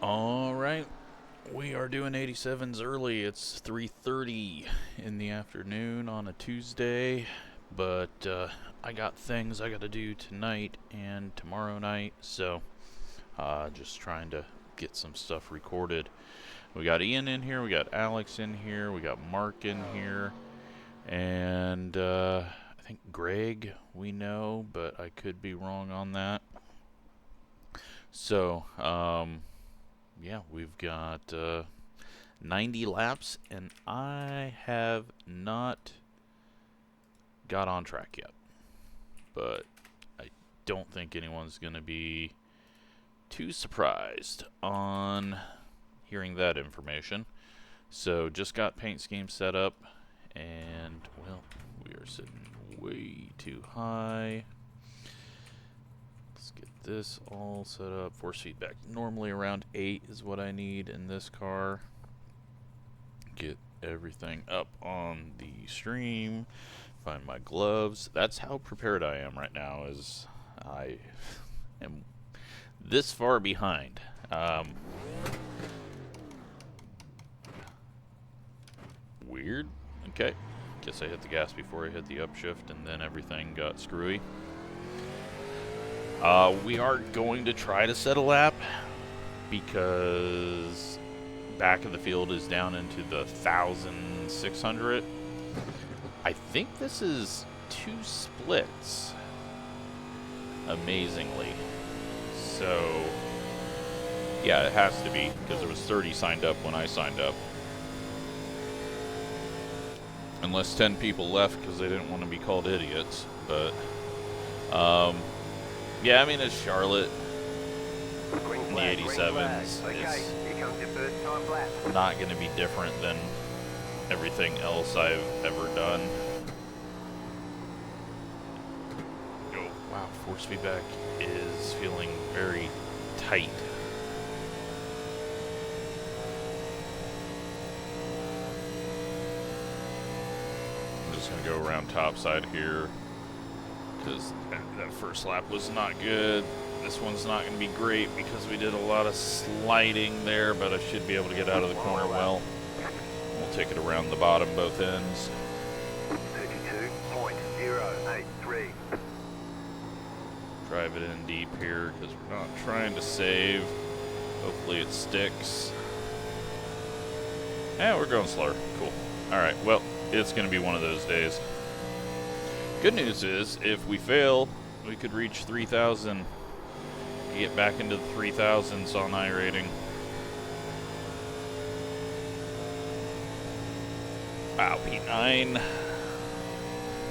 Alright, we are doing 87s early. It's 3:30 in the afternoon on a Tuesday, but I got things I gotta do tonight and tomorrow night, so just trying to get some stuff recorded. We got Ian in here, we got Alex in here, we got Mark in here, and I think Greg we know, but I could be wrong on that. So, yeah, we've got 90 laps, and I have not got on track yet. But I don't think anyone's going to be too surprised on hearing that information. So just got paint scheme set up, and, well, we are sitting way too high. Let's get this all set up. Force feedback. Normally around 8 is what I need in this car. Get everything up on the stream. Find my gloves. That's how prepared I am right now, is I am this far behind. Weird. Okay. Guess I hit the gas before I hit the upshift, and then everything got screwy. We are going to try to set a lap because back of the field is down into the 1,600. I think this is 2 splits, amazingly. So, yeah, it has to be, because there was 30 signed up when I signed up. Unless 10 people left because they didn't want to be called idiots. But, yeah, I mean, it's Charlotte. The 87s. It's not going to be different than everything else I've ever done. Oh, wow, force feedback is feeling very tight. I'm just going to go around topside here, because that first lap was not good. This one's not going to be great because we did a lot of sliding there, but I should be able to get out of the corner well. We'll take it around the bottom both ends. 32.083. Drive it in deep here because we're not trying to save. Hopefully it sticks. Yeah, we're going slower. Cool. Alright, well, it's going to be one of those days. Good news is, if we fail, we could reach 3,000. Get back into the 3,000s on iRating. Wow, P9.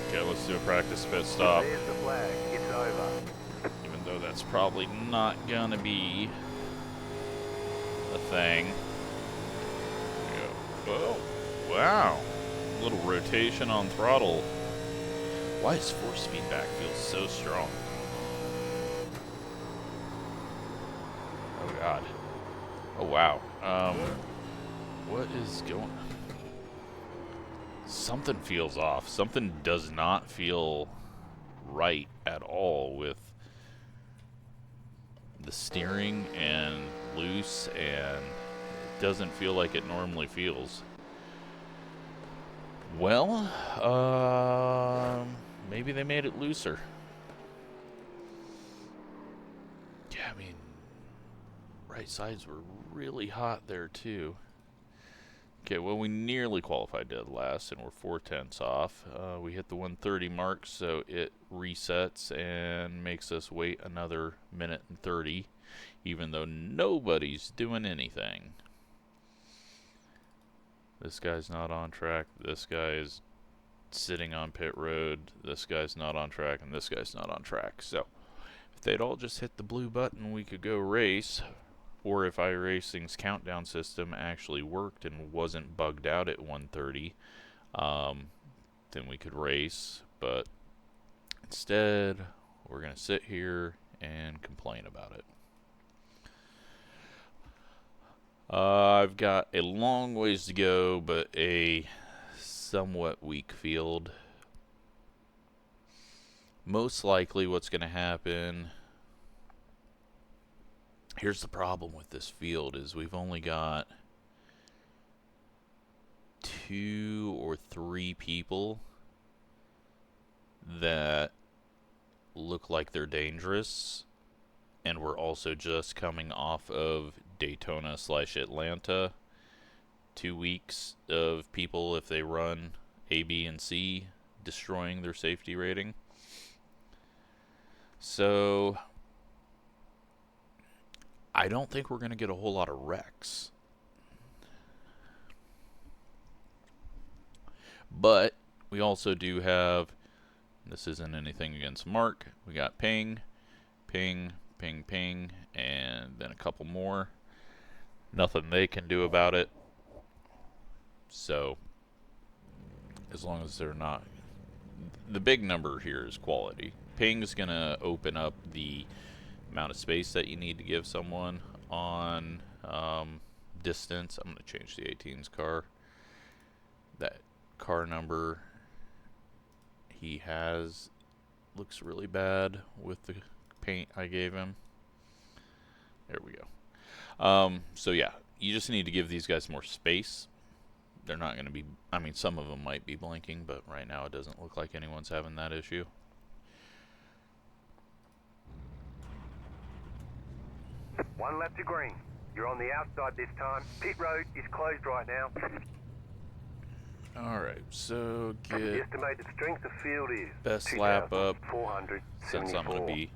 Okay, let's do a practice pit stop. There's the flag. It's over. Even though that's probably not gonna be a thing. Oh, wow. A little rotation on throttle. Why does force feedback feel so strong? Oh god. Oh wow. What is going on? Something feels off. Something does not feel right at all with the steering and loose, and it doesn't feel like it normally feels. Well, maybe they made it looser. Yeah, I mean, right sides were really hot there too. Okay, well, we nearly qualified dead last, and we're 4/10 off. We hit the 130 mark, so it resets and makes us wait another minute and 30, even though nobody's doing anything. This guy's not on track. This guy's sitting on pit road. This guy's not on track, and this guy's not on track. So, if they'd all just hit the blue button, we could go race. Or if iRacing's countdown system actually worked and wasn't bugged out at 130, then we could race. But instead, we're going to sit here and complain about it. I've got a long ways to go, but a somewhat weak field. Most likely what's going to happen Here's the problem with this field is we've only got 2 or 3 people that look like they're dangerous, and we're also just coming off of Daytona/Atlanta. 2 weeks of people, if they run A, B, and C, destroying their safety rating. So I don't think we're going to get a whole lot of wrecks. But we also do have, this isn't anything against Mark, we got ping, ping, ping, ping, and then a couple more. Nothing they can do about it. So, as long as they're not, the big number here is quality. Ping is going to open up the amount of space that you need to give someone on distance. I'm going to change the 18's car. That car number he has looks really bad with the paint I gave him. There we go. So yeah, you just need to give these guys more space. They're not going to be, I mean, some of them might be blinking, but right now it doesn't look like anyone's having that issue. One lap to green. You're on the outside this time. Pit road is closed right now. Alright, so The get estimated strength of field is best lap up, 2,474. since I'm going to be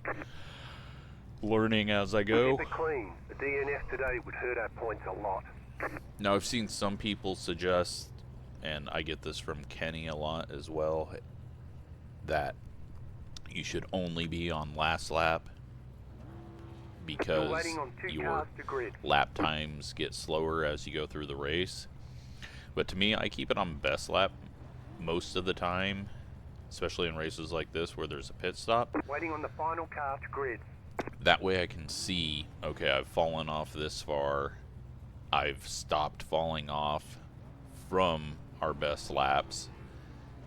learning as I go. Keep it clean. The DNF today would hurt our points a lot. Now, I've seen some people suggest, and I get this from Kenny a lot as well, that you should only be on last lap because your lap times get slower as you go through the race. But to me, I keep it on best lap most of the time, especially in races like this where there's a pit stop. Waiting on the final car to grid. That way I can see, okay, I've fallen off this far. I've stopped falling off from our best laps,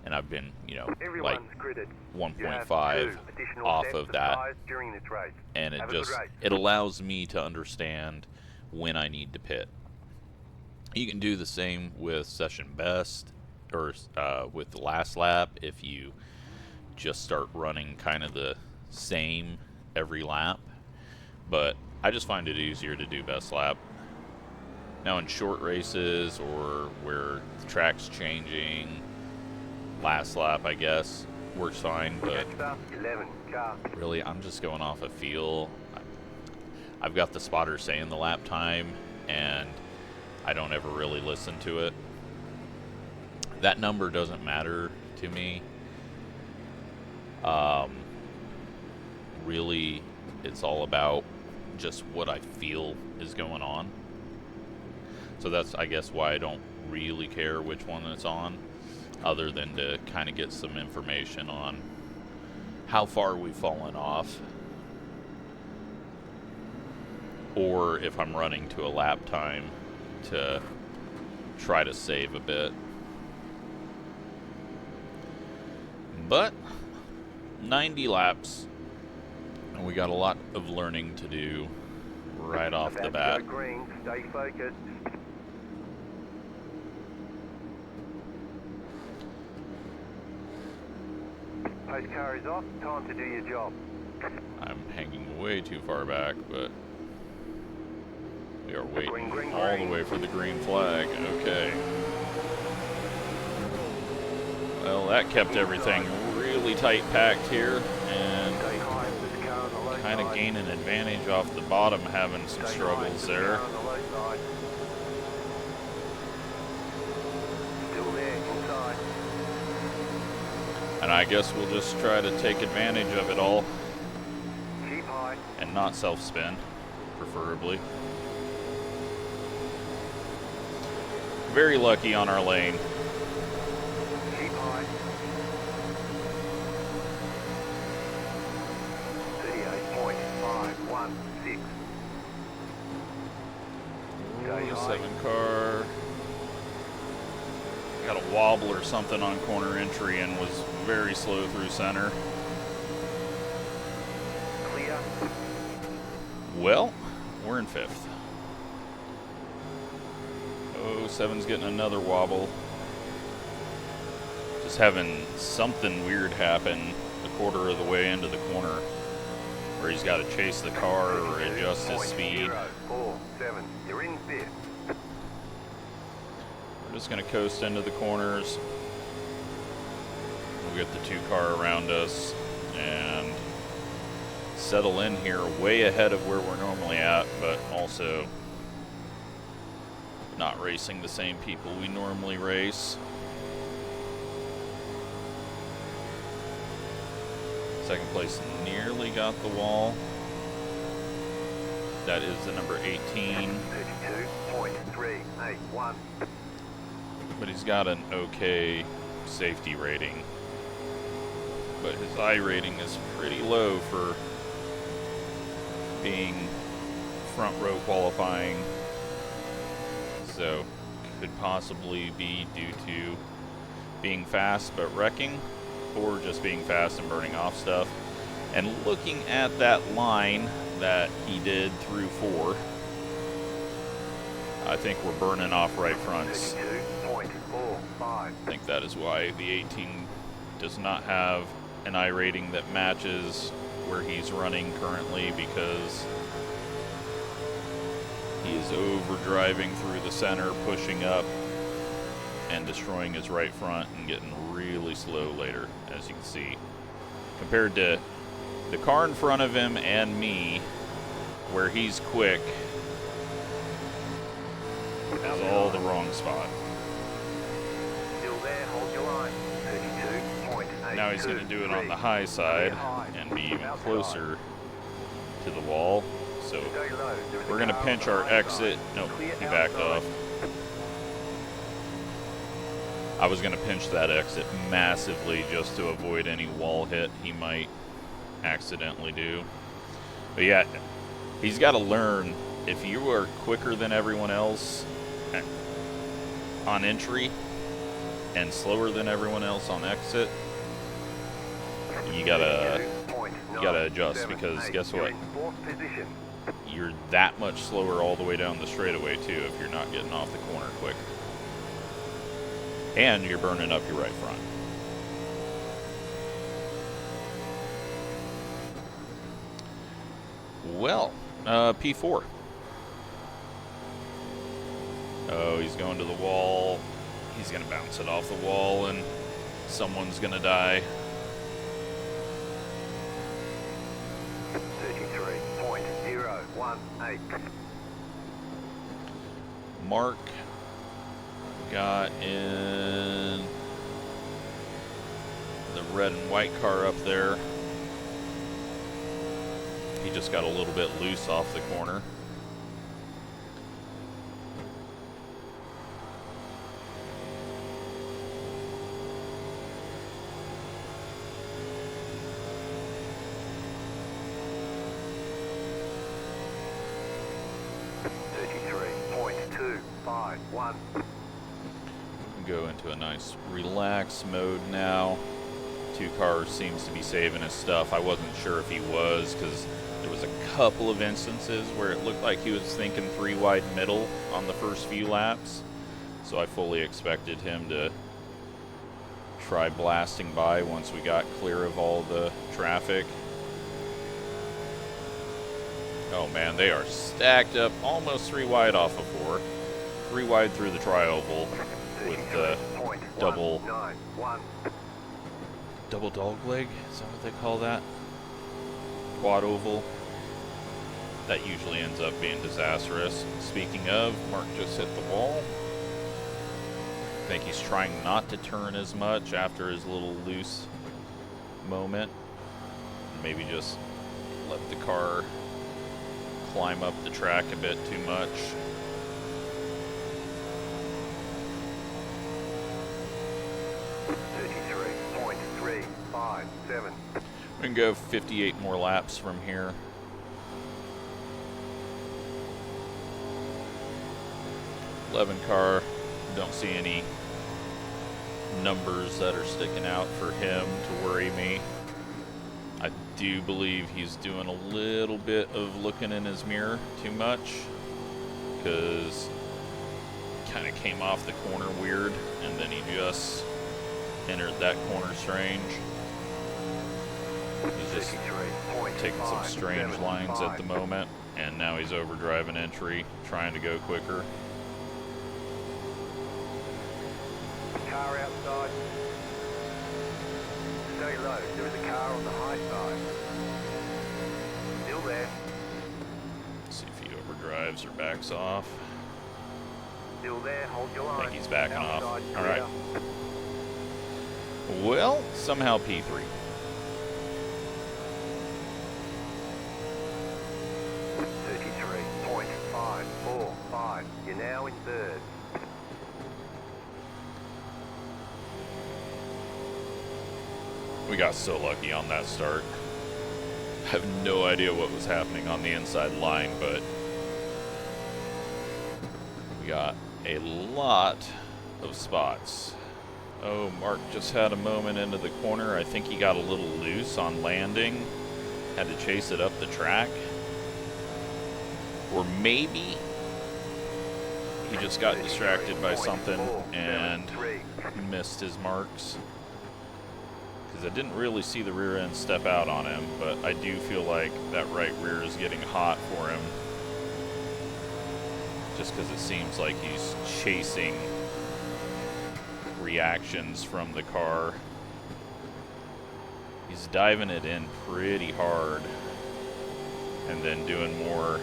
and I've been, you know, like 1.5 off of that, and it allows me to understand when I need to pit. You can do the same with session best, or with the last lap, if you just start running kind of the same every lap, but I just find it easier to do best lap. Now in short races or where the track's changing, last lap I guess works fine, but really I'm just going off a feel. I've got the spotter saying the lap time and I don't ever really listen to it. That number doesn't matter to me. Really, it's all about just what I feel is going on. So that's, I guess, why I don't really care which one it's on, other than to kind of get some information on how far we've fallen off, or if I'm running to a lap time to try to save a bit. But 90 laps, and we got a lot of learning to do right off the bat. Green, stay focused. Post car is off. Time to do your job. I'm hanging way too far back, but we are waiting Green, all the way for the green flag. Okay. Well, that kept everything really tight packed here, and Stay high with the car on the low kind of side. gain an advantage off the bottom, having some Stay struggles high with the there. car on the low side. Still there, inside. And I guess we'll just try to take advantage of it all Keep high. and not self-spin, preferably. Very lucky on our lane. Keep high. 38.516. Stay Ooh, high. 7 car. Got a wobble or something on corner entry and was very slow through center. Clear. Well, we're we're in 5th. 07's getting another wobble. Just having something weird happen a quarter of the way into the corner, where he's got to chase the car or adjust his speed. 047. You're in 5th. We're just going to coast into the corners. We'll get the 2 car around us and settle in here way ahead of where we're normally at, but also not racing the same people we normally race. Second place nearly got the wall. That is the number 18. 32.381. But he's got an okay safety rating. But his I rating is pretty low for being front row qualifying. So could possibly be due to being fast but wrecking, or just being fast and burning off stuff. And looking at that line that he did through 4, I think we're burning off right fronts. 32.45. I think that is why the 18 does not have an I rating that matches where he's running currently, because he is overdriving through the center, pushing up and destroying his right front and getting really slow later, as you can see. Compared to the car in front of him and me, where he's quick, is all the wrong spot. Still there, hold your line. 32.8. Now he's going to do it on the high side and be even closer to the wall. So we're going to pinch our exit. Nope, he backed off. I was going to pinch that exit massively just to avoid any wall hit he might accidentally do. But yeah, he's got to learn, if you are quicker than everyone else on entry and slower than everyone else on exit, you gotta adjust, because guess what? You're that much slower all the way down the straightaway too if you're not getting off the corner quick. And you're burning up your right front. Well, P4. Oh, he's going to the wall. He's going to bounce it off the wall and someone's going to die. 33.018. Mark got in the red and white car up there. He just got a little bit loose off the corner. Go into a nice relax mode now. 2 cars seems to be saving his stuff. I wasn't sure if he was, because there was a couple of instances where it looked like he was thinking 3 wide middle on the first few laps. So I fully expected him to try blasting by once we got clear of all the traffic. Oh man, they are stacked up almost 3 wide off of 4. 3 wide through the tri-oval with the double dog leg, is that what they call that? Quad oval. That usually ends up being disastrous. Speaking of, Mark just hit the wall. I think he's trying not to turn as much after his little loose moment. Maybe just let the car climb up the track a bit too much. We can go 58 more laps from here. '11 car, don't see any numbers that are sticking out for him to worry me. I do believe he's doing a little bit of looking in his mirror too much, because kind of came off the corner weird, and then he just entered that corner strange. He's just taking some strange lines at the moment, and now he's overdriving entry, trying to go quicker. Car outside. Stay low. There is a car on the high side. Still there. See if he overdrives or backs off. Still there. Hold your line. I think he's backing off. Outside, All right. Well, somehow P3. You're now in third. We got so lucky on that start. I have no idea what was happening on the inside line, but we got a lot of spots. Oh, Mark just had a moment into the corner. I think he got a little loose on landing. Had to chase it up the track. Or maybe he just got distracted by something and missed his marks. Because I didn't really see the rear end step out on him, but I do feel like that right rear is getting hot for him. Just because it seems like he's chasing reactions from the car. He's diving it in pretty hard and then doing more.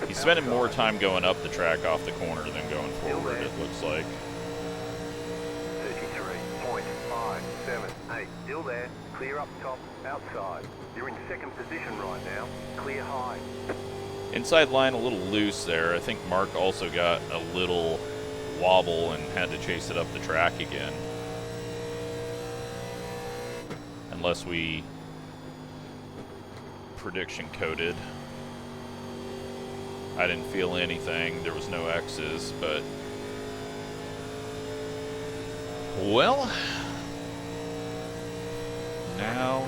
He's spending more time going up the track off the corner than going forward, it looks like. 33.578. Still there. Clear up top, outside. You're in second position right now. Clear high. Inside line a little loose there. I think Mark also got a little wobble and had to chase it up the track again. Unless we prediction coded. I didn't feel anything. There was no X's, but well, now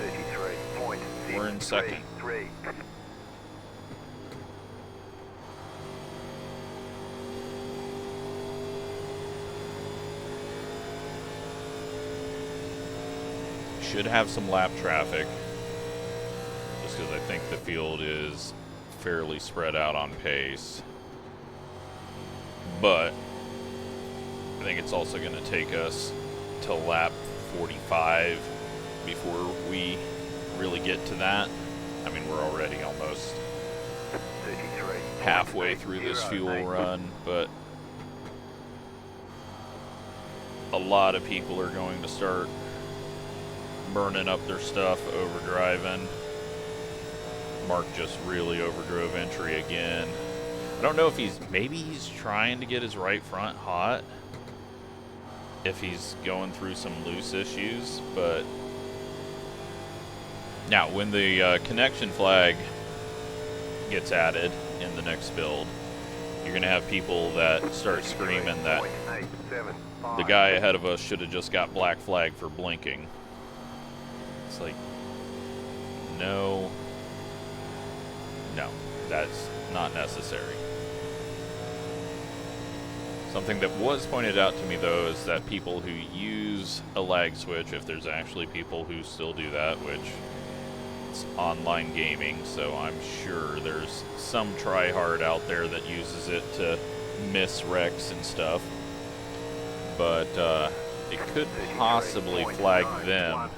we're in second. Should have some lap traffic, just because I think the field is fairly spread out on pace. But I think it's also going to take us to lap 45 before we really get to that. I mean, we're already almost halfway through this fuel run, but a lot of people are going to start burning up their stuff, overdriving. Mark just really overdrove entry again. I don't know if maybe he's trying to get his right front hot if he's going through some loose issues, but now when the connection flag gets added in the next build, you're gonna have people that start screaming that the guy ahead of us should have just got black flag for blinking. It's like, no, that's not necessary. Something that was pointed out to me, though, is that people who use a lag switch, if there's actually people who still do that, which it's online gaming, so I'm sure there's some tryhard out there that uses it to miss wrecks and stuff, but it could possibly flag them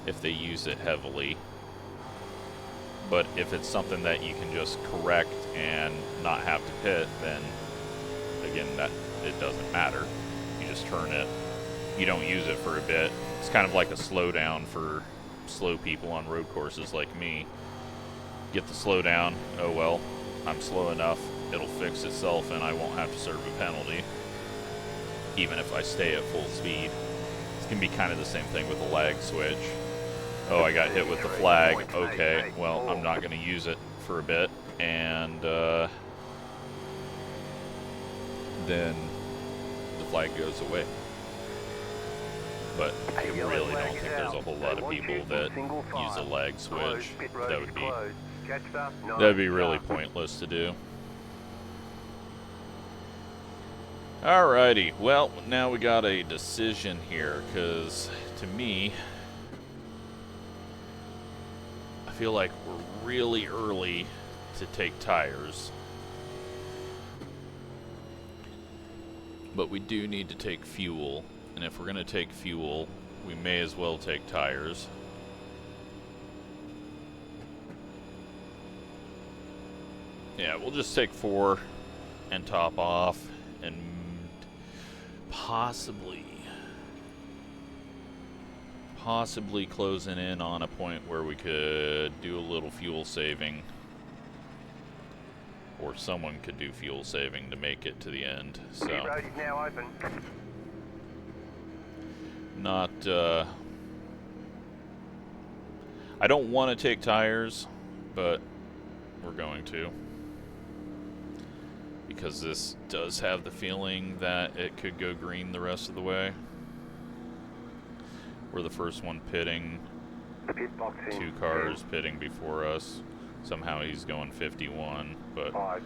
if they use it heavily. But if it's something that you can just correct and not have to pit, then again, that it doesn't matter. You just turn it. You don't use it for a bit. It's kind of like a slowdown for slow people on road courses like me. Get the slowdown. Oh well, I'm slow enough. It'll fix itself and I won't have to serve a penalty, even if I stay at full speed. It's going to be kind of the same thing with a lag switch. Oh, I got hit with the flag. Okay, well, I'm not going to use it for a bit, and then the flag goes away. But I really don't think there's a whole lot of people that use a lag switch. That'd be really pointless to do. Alrighty, well, now we got a decision here, because to me, I feel like we're really early to take tires. But we do need to take fuel, and if we're going to take fuel, we may as well take tires. Yeah, we'll just take 4 and top off, and possibly closing in on a point where we could do a little fuel saving, or someone could do fuel saving to make it to the end. So Pit road is now open. not I don't want to take tires, but we're going to, because this does have the feeling that it could go green the rest of the way. We're the first one pitting. Pit box in. 2 cars pitting before us. Somehow he's going 51, but 5,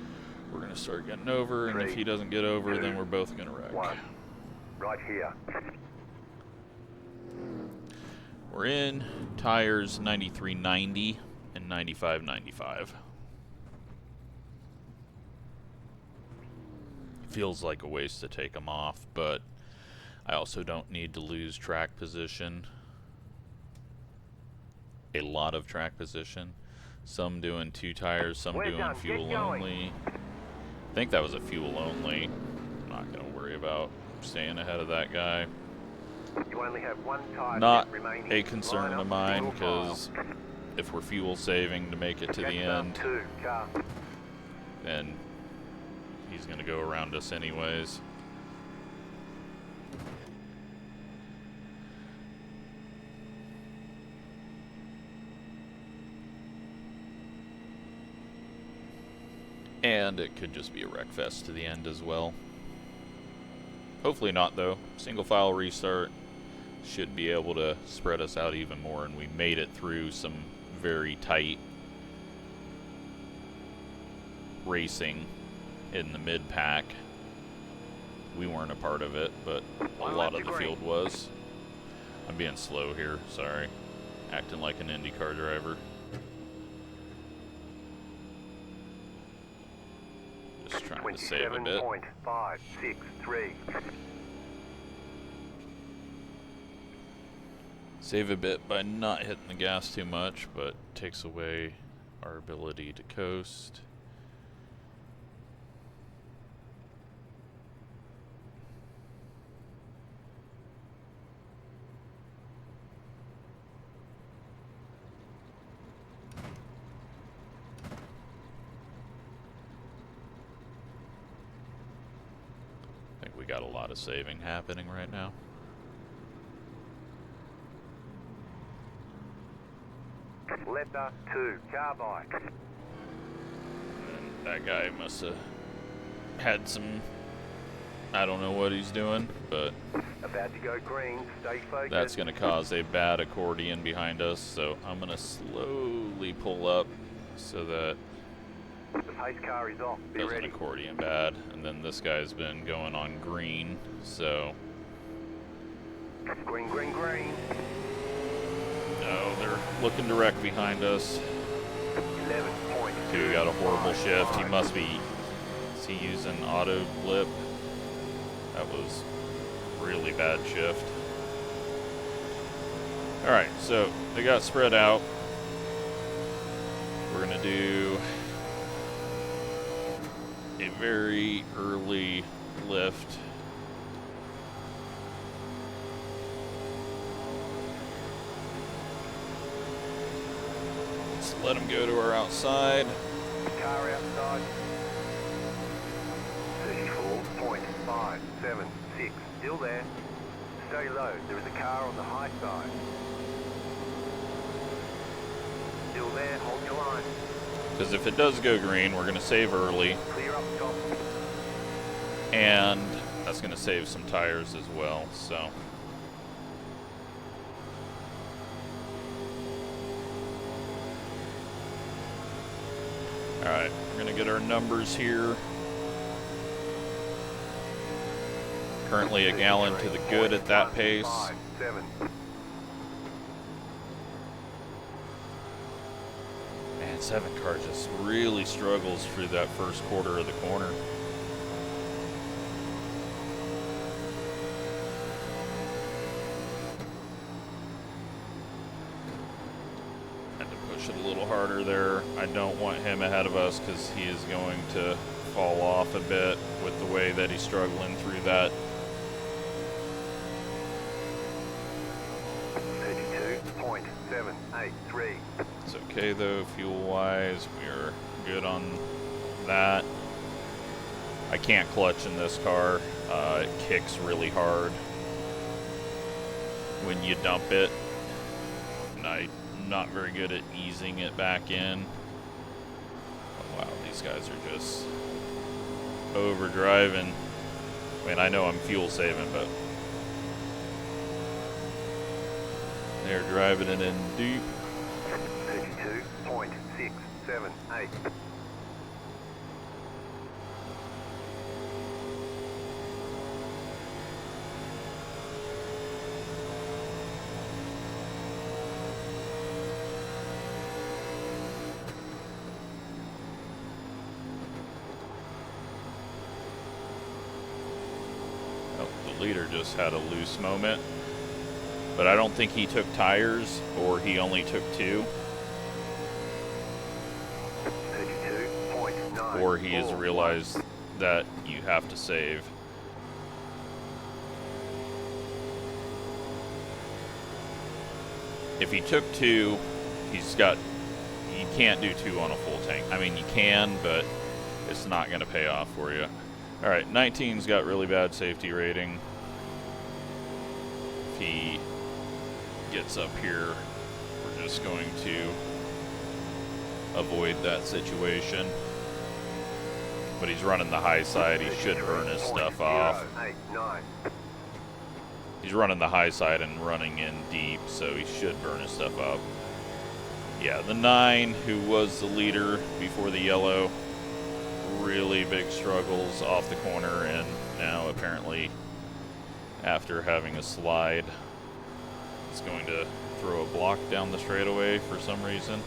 we're going to start getting over, and if he doesn't get over, then we're both going to wreck. 1. Right here. We're in. Tires 93.90 and 95.95. Feels like a waste to take them off, but I also don't need to lose track position. A lot of track position. Some doing 2 tires, some doing fuel only. I think that was a fuel only. I'm not going to worry about staying ahead of that guy. You only have 1 tire Not remaining. a concern of mine, because if we're fuel saving to make it to the end, 2 car. then he's going to go around us anyways. And it could just be a wreck fest to the end as well. Hopefully not, though. Single file restart should be able to spread us out even more, and we made it through some very tight racing in the mid-pack. We weren't a part of it, but a lot of the field was. I'm being slow here, sorry. Acting like an IndyCar driver. Just trying to save a bit. 27.563. Save a bit by not hitting the gas too much, but takes away our ability to coast. I think we got a lot of saving happening right now. Letter 2, car bike. And that guy must have had some, I don't know what he's doing, but About to go green, stay focused. that's going to cause a bad accordion behind us, so I'm going to slowly pull up so that The pace car is off, be doesn't ready. accordion bad. And then this guy's been going on green, so Green, green, green. no, they're looking to wreck behind us. 11.2. Dude got a horrible shift. He must be, is he using auto blip? That was really bad shift. Alright, so they got spread out. We're gonna do a very early lift. Let's let him go to our outside. Car outside. 34.576. Still there. Stay low. There is a car on the high side. Still there. Hold your line. Because if it does go green, we're going to save early. Clear up top. And that's going to save some tires as well. So Alright, we're gonna get our numbers here. Currently a gallon to the good at that pace. 7. Man, 7 car just really struggles through that first quarter of the corner. Had to push it a little harder there. I don't want him ahead of us because he is going to fall off a bit with the way that he's struggling through that. 32.783. It's okay though, fuel-wise, we are good on that. I can't clutch in this car. It kicks really hard when you dump it, and I'm not very good at easing it back in. Oh, wow, these guys are just overdriving. I mean, I know I'm fuel saving, but they're driving it in deep. 32.678. Oh, the leader just had a loose moment. But I don't think he took tires, or he only took 2. 32.9. Or he has realized that you have to save. If he took 2, you can't do 2 on a full tank. I mean, you can, but it's not going to pay off for you. Alright, 19's got really bad safety rating. If he gets up here, we're just going to avoid that situation. But he's running the high side. He should burn his stuff off. He's running the high side and running in deep, so he should burn his stuff up. Yeah, the 9, who was the leader before the yellow, really big struggles off the corner, and now apparently after having a slide, it's going to throw a block down the straightaway for some reason.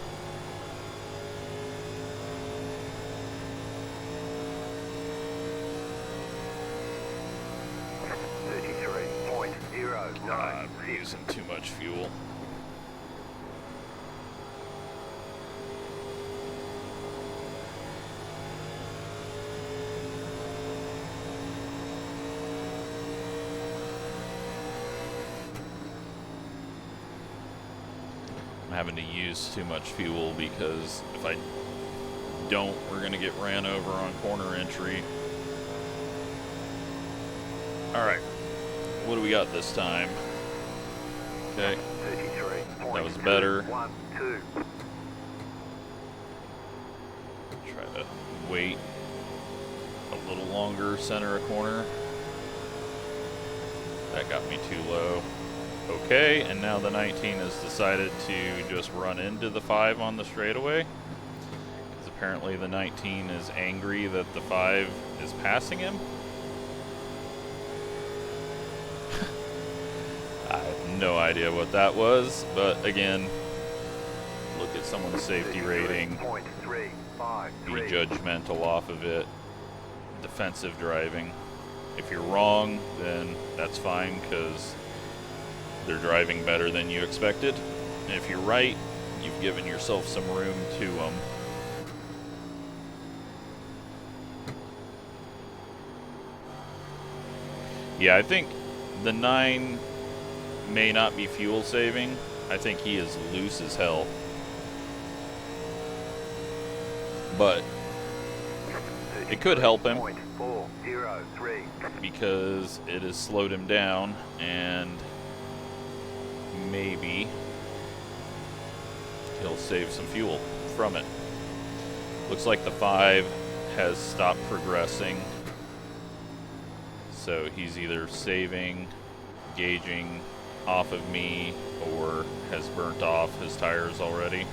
We're using too much fuel. I'm having to use too much fuel because if I don't, we're going to get ran over on corner entry. Alright, what do we got this time? Okay, that was better. Try to wait a little longer, center a corner. That got me too low. Okay, and now the 19 has decided to just run into the 5 on the straightaway. Because apparently the 19 is angry that the 5 is passing him. I have no idea what that was, but again, look at someone's safety rating, be judgmental off of it, defensive driving. If you're wrong, then that's fine, because they're driving better than you expected. And if you're right, you've given yourself some room to Yeah, I think the 9 may not be fuel saving. I think he is loose as hell. But it could help him because it has slowed him down, and maybe he'll save some fuel from it. Looks like the 5 has stopped progressing, so he's either saving, gauging off of me, or has burnt off his tires already.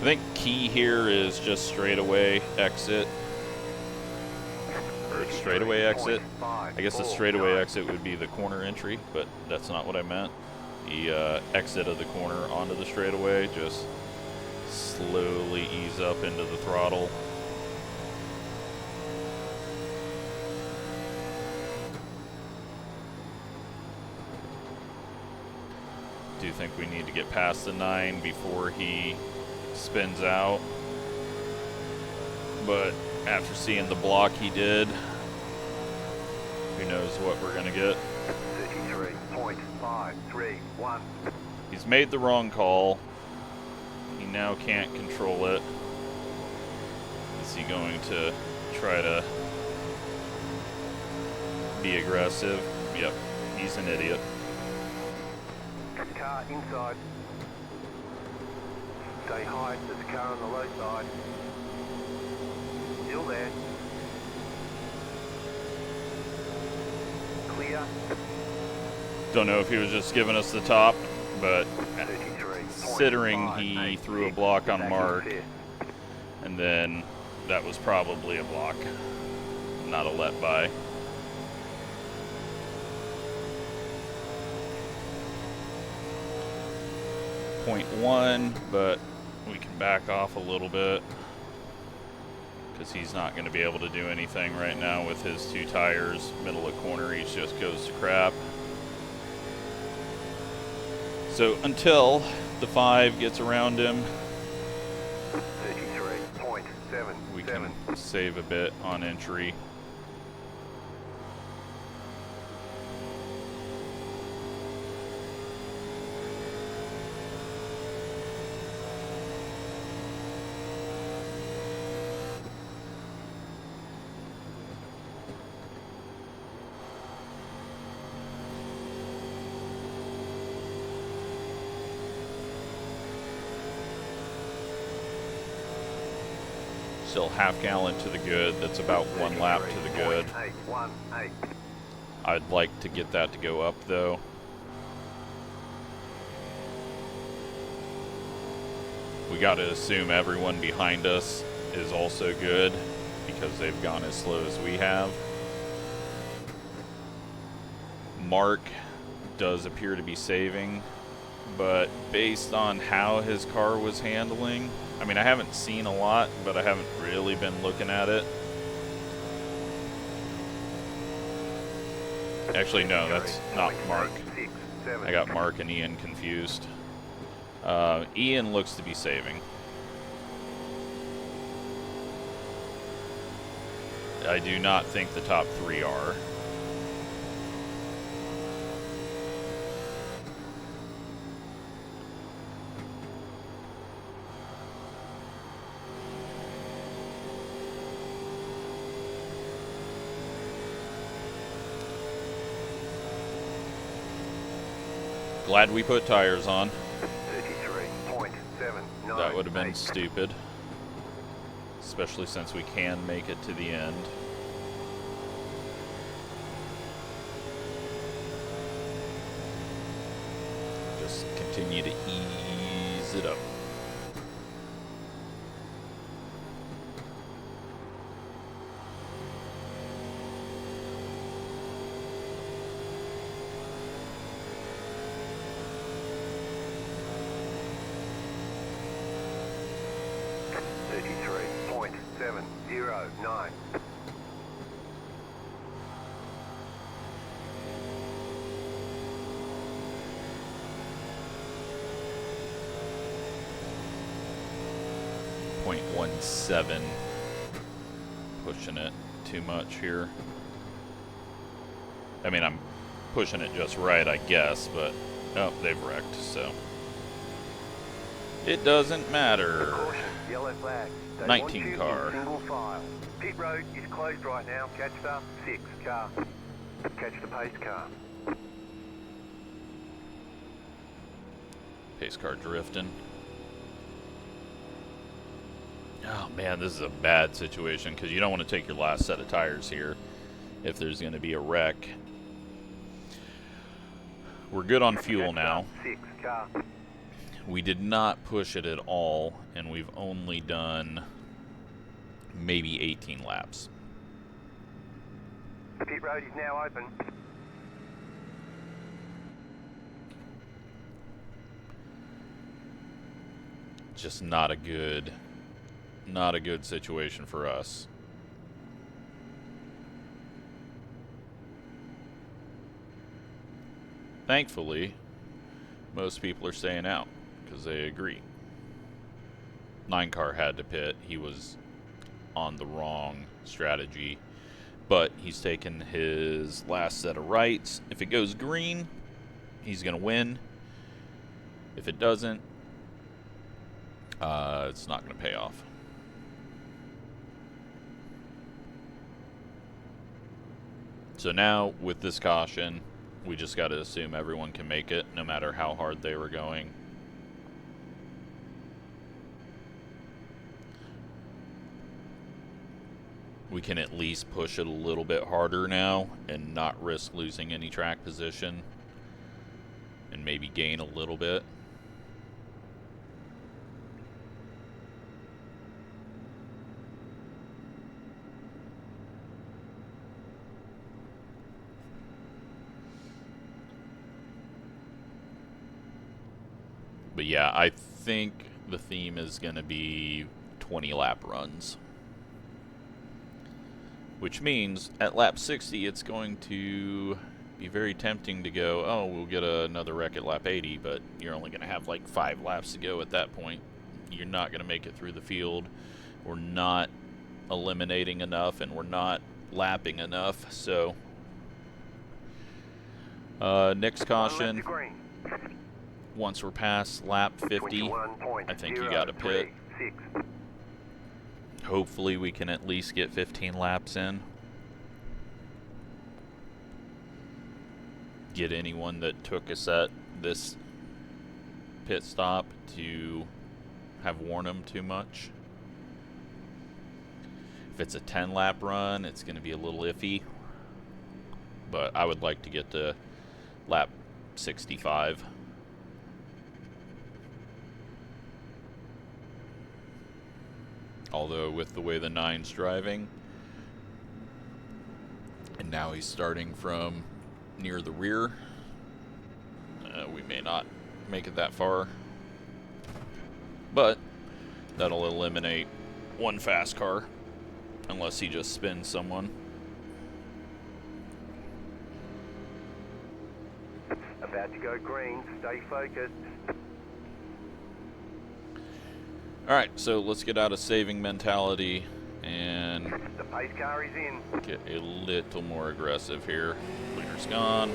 think key here is just straightaway exit. Or straightaway exit. I guess the straightaway exit would be the corner entry, but that's not what I meant. The exit of the corner onto the straightaway, just slowly ease up into the throttle. Do think we need to get past the 9 before he spins out, but after seeing the block he did, who knows what we're gonna get. 33.531. He's made the wrong call. He now can't control it. Is he going to try to be aggressive? Yep, he's an idiot. Car inside. Stay high, there's a car on the low side. Still there. Clear. Don't know if he was just giving us the top, but considering he threw a block on Mark, and then that was probably a block, not a let by. .1, but we can back off a little bit because he's not going to be able to do anything right now with his 2 tires. Middle of corner, he just goes to crap. So until the 5 gets around him, 33.7. we can save a bit on entry. Still half gallon to the good. That's about 1 lap to the good. I'd like to get that to go up though. We got to assume everyone behind us is also good because they've gone as slow as we have. Mark does appear to be saving, but based on how his car was handling, I mean, I haven't seen a lot, but I haven't really been looking at it. Actually, no, that's not Mark. I got Mark and Ian confused. Ian looks to be saving. I do not think the top 3 are. Glad we put tires on. 33.7. That would have been stupid. Especially since we can make it to the end. Just continue to ease it up. .709. .17. Pushing it too much here. I mean, I'm pushing it just right, I guess, but oh, they've wrecked, so it doesn't matter. Yellow flag. 19 car. Single file. Pit road is closed right now. Catch the 6 car. Catch the pace car. Pace car drifting. Oh man, this is a bad situation because you don't want to take your last set of tires here if there's going to be a wreck. We're good on fuel now. 6 car. We did not push it at all, and we've only done maybe 18 laps. Pit road is now open. Just not a good situation for us. Thankfully, most people are staying out because they agree. 9 Car had to pit. He was on the wrong strategy, but he's taken his last set of rights. If it goes green, he's going to win. If it doesn't, it's not going to pay off. So now, with this caution, we just got to assume everyone can make it, no matter how hard they were going. We can at least push it a little bit harder now and not risk losing any track position, and maybe gain a little bit. But yeah, I think the theme is going to be 20 lap runs. Which means at lap 60, it's going to be very tempting to go, oh, we'll get another wreck at lap 80, but you're only going to have like 5 laps to go at that point. You're not going to make it through the field. We're not eliminating enough, and we're not lapping enough. So, next caution. Once we're past lap 50, I think you got to pit. Hopefully we can at least get 15 laps in. Get anyone that took us at this pit stop to have worn them too much. If it's a 10 lap run, it's going to be a little iffy. But I would like to get to lap 65. Although with the way the 9's driving, and now he's starting from near the rear, we may not make it that far. But that'll eliminate one fast car, unless he just spins someone. About to go green, stay focused. Alright, so let's get out of saving mentality and the pace car is in. Get a little more aggressive here. Leader's gone.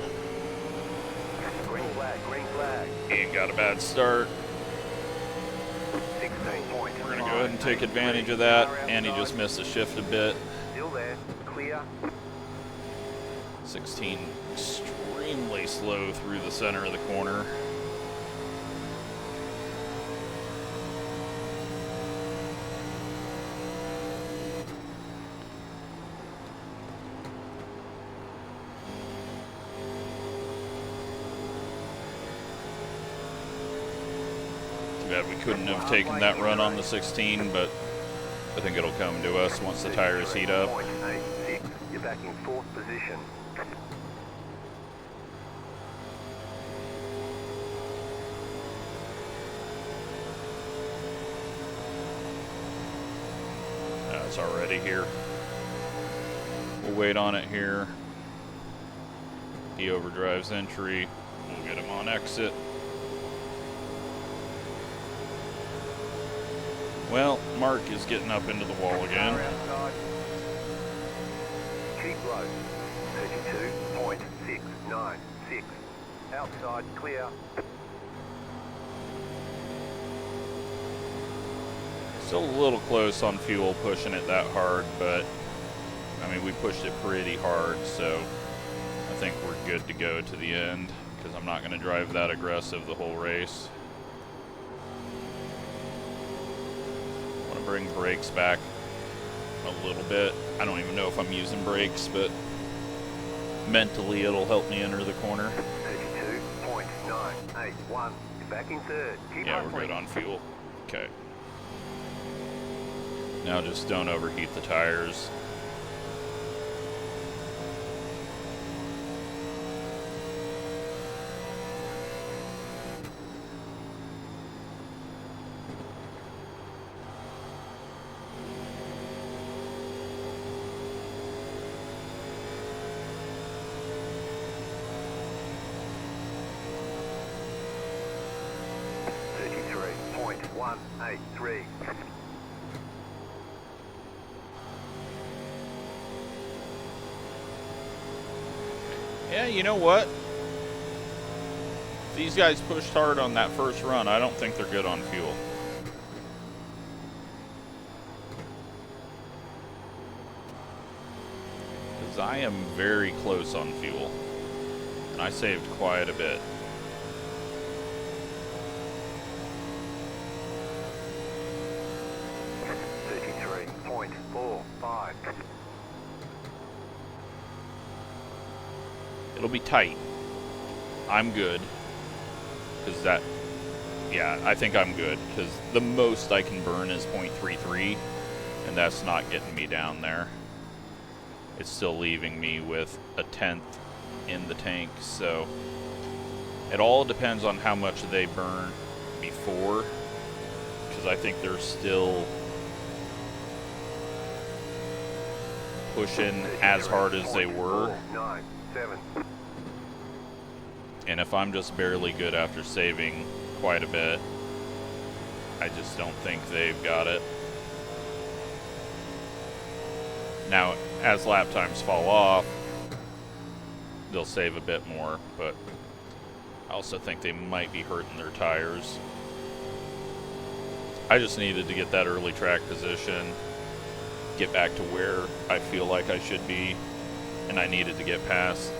Green flag, green flag. Ian got a bad start. 16 points. We're going to go ahead and take advantage of that, and he just missed the shift a bit. Still there, clear. 16 extremely slow through the center of the corner. We couldn't have taken that run on the 16, but I think it'll come to us once the tires heat up. You're back in 4th position. It's already here. We'll wait on it here. He overdrives entry. We'll get him on exit. Well, Mark is getting up into the wall again. Keep low. 32.696. Outside, clear. Still a little close on fuel pushing it that hard, but I mean, we pushed it pretty hard, so I think we're good to go to the end, because I'm not going to drive that aggressive the whole race. Bring brakes back a little bit. I don't even know if I'm using brakes, but mentally it'll help me enter the corner. 32.9. 0.981. You're back in third. Keep Yeah, hustling. we're good on fuel. Okay. Now just don't overheat the tires. .183. Yeah, you know what? These guys pushed hard on that first run. I don't think they're good on fuel. Because I am very close on fuel. And I saved quite a bit. .45. It'll be tight. I'm good. Because that... Yeah, I think I'm good. Because the most I can burn is .33. And that's not getting me down there. It's still leaving me with a 1/10 in the tank. So it all depends on how much they burn before. Because I think they're still pushing as hard as they were. And if I'm just barely good after saving quite a bit, I just don't think they've got it. Now, as lap times fall off, they'll save a bit more, but I also think they might be hurting their tires. I just needed to get that early track position, get back to where I feel like I should be, and I needed to get past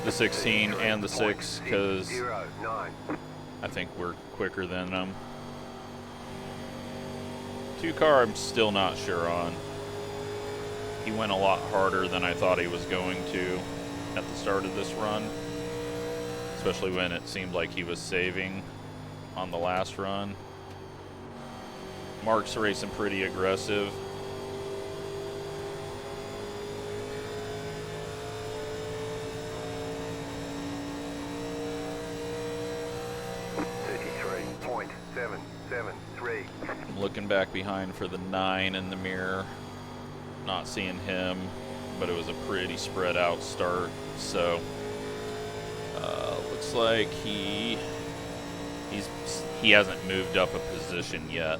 the 16 and the 6 because I think we're quicker than them. 2 car I'm still not sure on. He went a lot harder than I thought he was going to at the start of this run, especially when it seemed like he was saving on the last run. Mark's racing pretty aggressive. I'm looking back behind for the 9 in the mirror. Not seeing him, but it was a pretty spread out start. So looks like he hasn't moved up a position yet.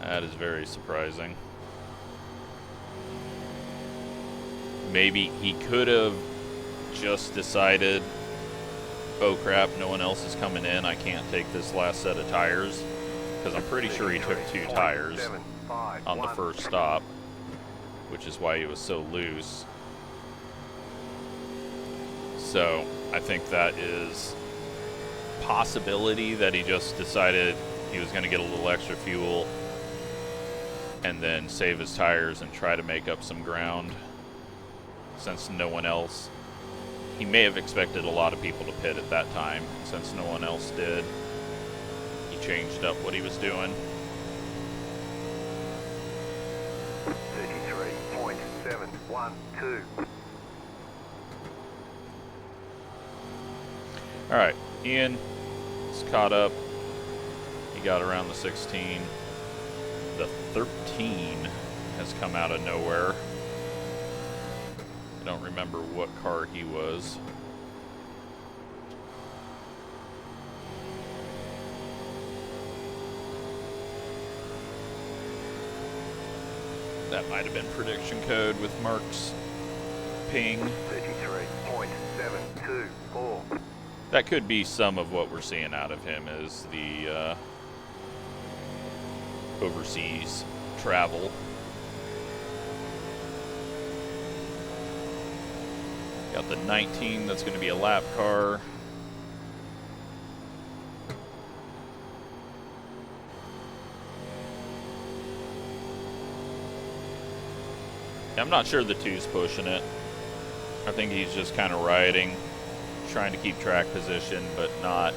That is very surprising. Maybe he could have just decided, oh crap, no one else is coming in, I can't take this last set of tires, because I'm pretty sure he took 2 tires on the first stop, which is why he was so loose. So I think that is possibility that he just decided he was going to get a little extra fuel and then save his tires and try to make up some ground, since no one else... He may have expected a lot of people to pit at that time. Since no one else did, he changed up what he was doing. 33.712. Alright, Ian is caught up. He got around the 16. The 13 has come out of nowhere. I don't remember what car he was. That might have been prediction code with Mark's ping. 33.724. That could be some of what we're seeing out of him, is the overseas travel. Got the 19, that's going to be a lap car. I'm not sure the 2's pushing it. I think he's just kind of riding, trying to keep track position, but not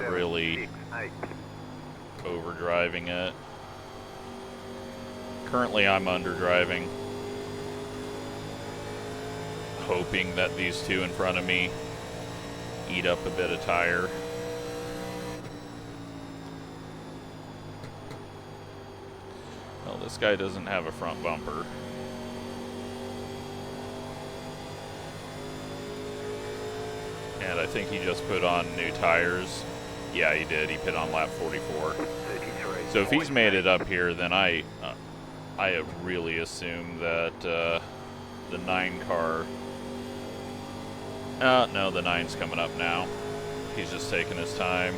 really overdriving it. Currently I'm underdriving, hoping that these two in front of me eat up a bit of tire. Well, this guy doesn't have a front bumper. And I think he just put on new tires. Yeah, he did. He put on lap 44. So if he's made it up here, then I really assume that the 9 car... no, the 9's coming up now. He's just taking his time.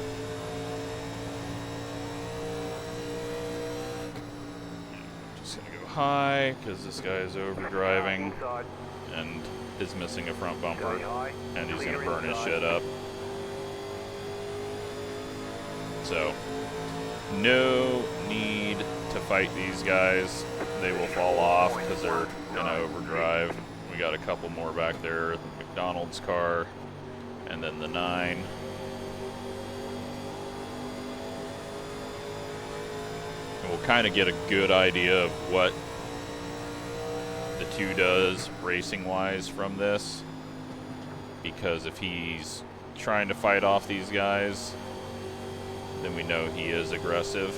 Just gonna go high, because this guy is overdriving and is missing a front bumper, and he's gonna burn his shit up. So, no need to fight these guys. They will fall off because they're gonna overdrive. We got a couple more back there, the McDonald's car, and then the 9. And we'll kind of get a good idea of what the 2 does racing-wise from this, because if he's trying to fight off these guys, then we know he is aggressive.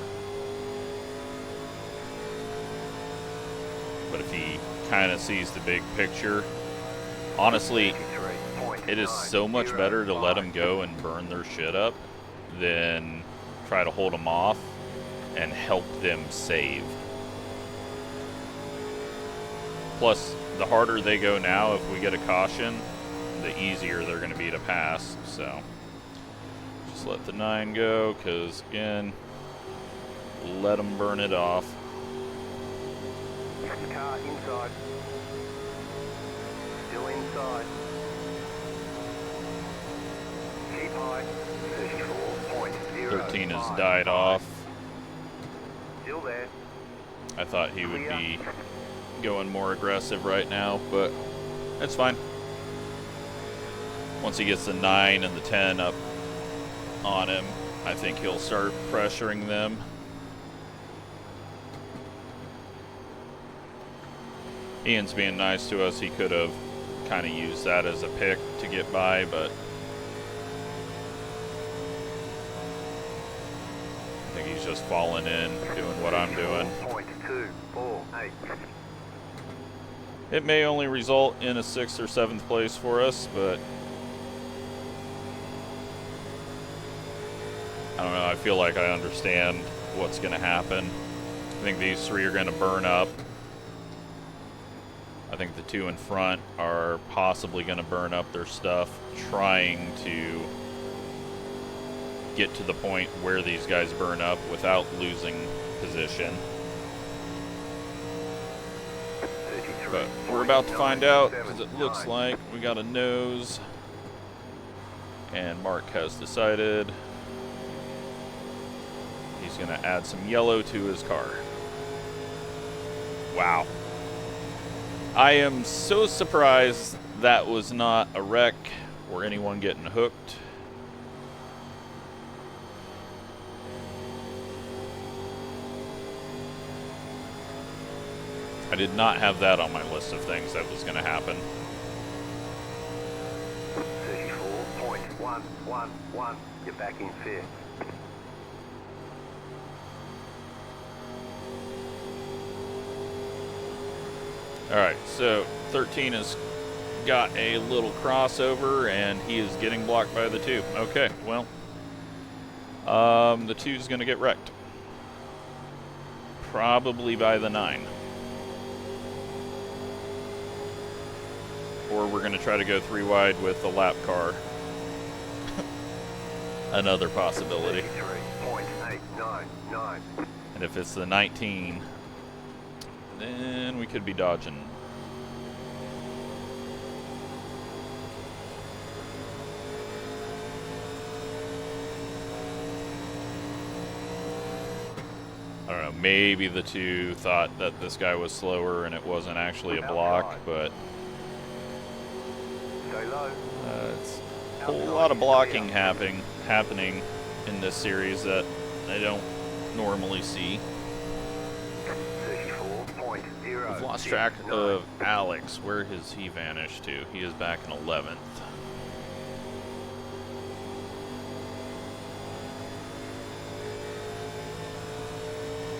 But if he kind of sees the big picture, honestly, it is so much better to let them go and burn their shit up than try to hold them off and help them save. Plus, the harder they go now, if we get a caution, the easier they're going to be to pass. So, just let the 9 go, because, again, let them burn it off. Car inside. Still inside. Keep high. 34.05. 13 has died off. Still there. I thought he would be going more aggressive right now, but that's fine. Once he gets the 9 and the 10 up on him, I think he'll start pressuring them. Ian's being nice to us. He could have kind of used that as a pick to get by, but I think he's just falling in, doing what I'm doing. It may only result in a 6th or 7th place for us, but I don't know. I feel like I understand what's going to happen. I think these 3 are going to burn up. I think the 2 in front are possibly going to burn up their stuff, trying to get to the point where these guys burn up without losing position. But we're about to find out, because it looks like we got a nose, and Mark has decided he's going to add some yellow to his car. Wow. I am so surprised that was not a wreck or anyone getting hooked. I did not have that on my list of things that was going to happen. 34.111. You're back in 5th. Alright, so 13 has got a little crossover, and he is getting blocked by the 2. Okay, well, the 2 is going to get wrecked. Probably by the 9. Or we're going to try to go 3 wide with the lap car. Another possibility. 33.899. And if it's the 19, then we could be dodging. I don't know, maybe the 2 thought that this guy was slower and it wasn't actually a block, but Go low. It's a whole lot of blocking happening in this series that I don't normally see. 34.0. I've lost track of Alex. Where has he vanished to? He is back in 11th.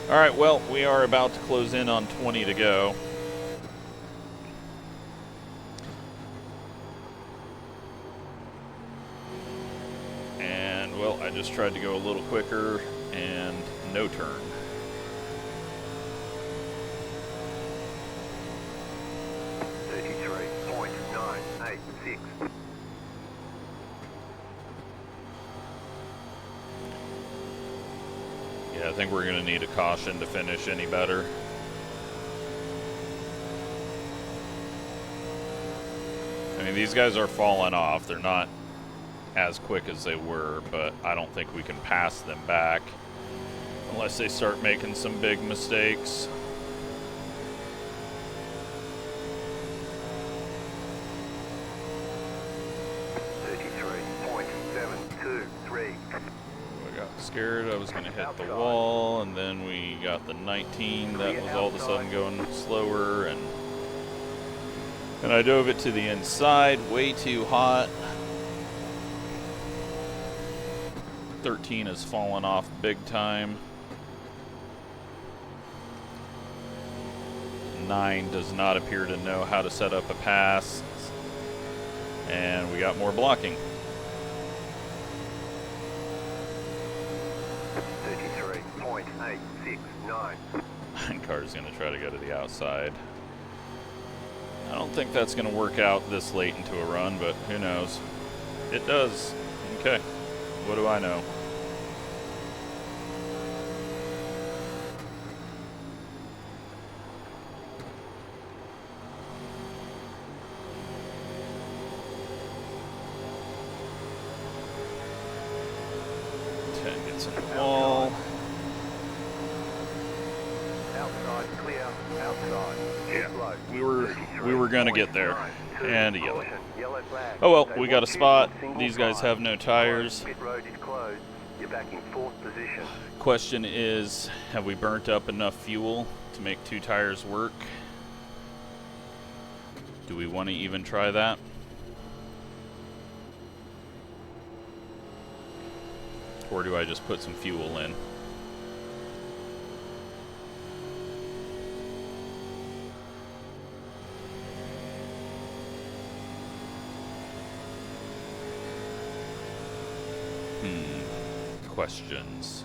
Alright, well, we are about to close in on 20 to go. And, well, I just tried to go a little quicker, and no turn. Yeah, I think we're going to need a caution to finish any better. I mean, these guys are falling off. They're not as quick as they were, but I don't think we can pass them back unless they start making some big mistakes. Scared I was going to hit the wall, and then we got the 19 that was all of a sudden going slower, and I dove it to the inside, way too hot. 13 has fallen off big time. 9 does not appear to know how to set up a pass, and we got more blocking. 869. Car's going to try to go to the outside. I don't think that's going to work out this late into a run, but who knows. It does. Okay. What do I know? Gets in the wall. We were gonna get there, and a yellow. Oh well, we got a spot. These guys have no tires. Question is, have we burnt up enough fuel to make 2 tires work? Do we want to even try that? Or do I just put some fuel in? Questions.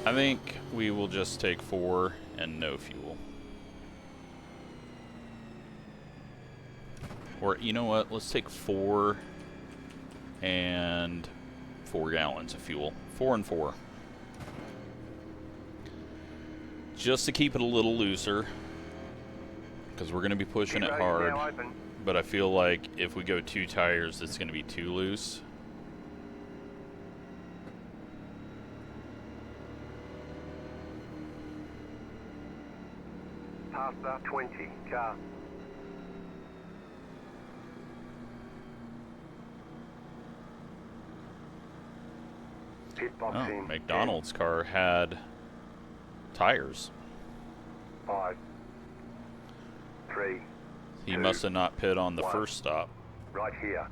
I think we will just take 4 and no fuel. Or, you know what? Let's take 4 and 4 gallons of fuel. 4 and 4. Just to keep it a little looser. Because we're going to be pushing it hard. But I feel like if we go 2 tires, it's going to be too loose. Past that 20, car. Oh, McDonald's car had tires. 5, 3. He must have not pit on the first stop. Right here.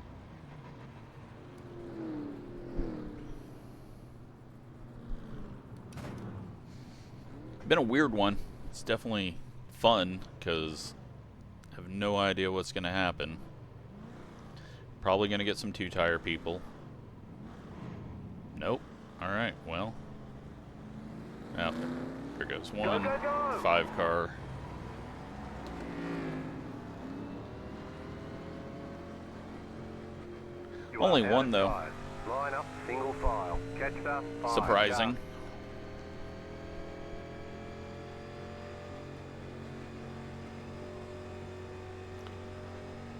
Been a weird one. It's definitely fun because I have no idea what's going to happen. Probably going to get some 2-tire people. Nope. Alright, well. Oh, there goes 1. 5 car. Only 1 though. Line up, single file. Catch that. Surprising.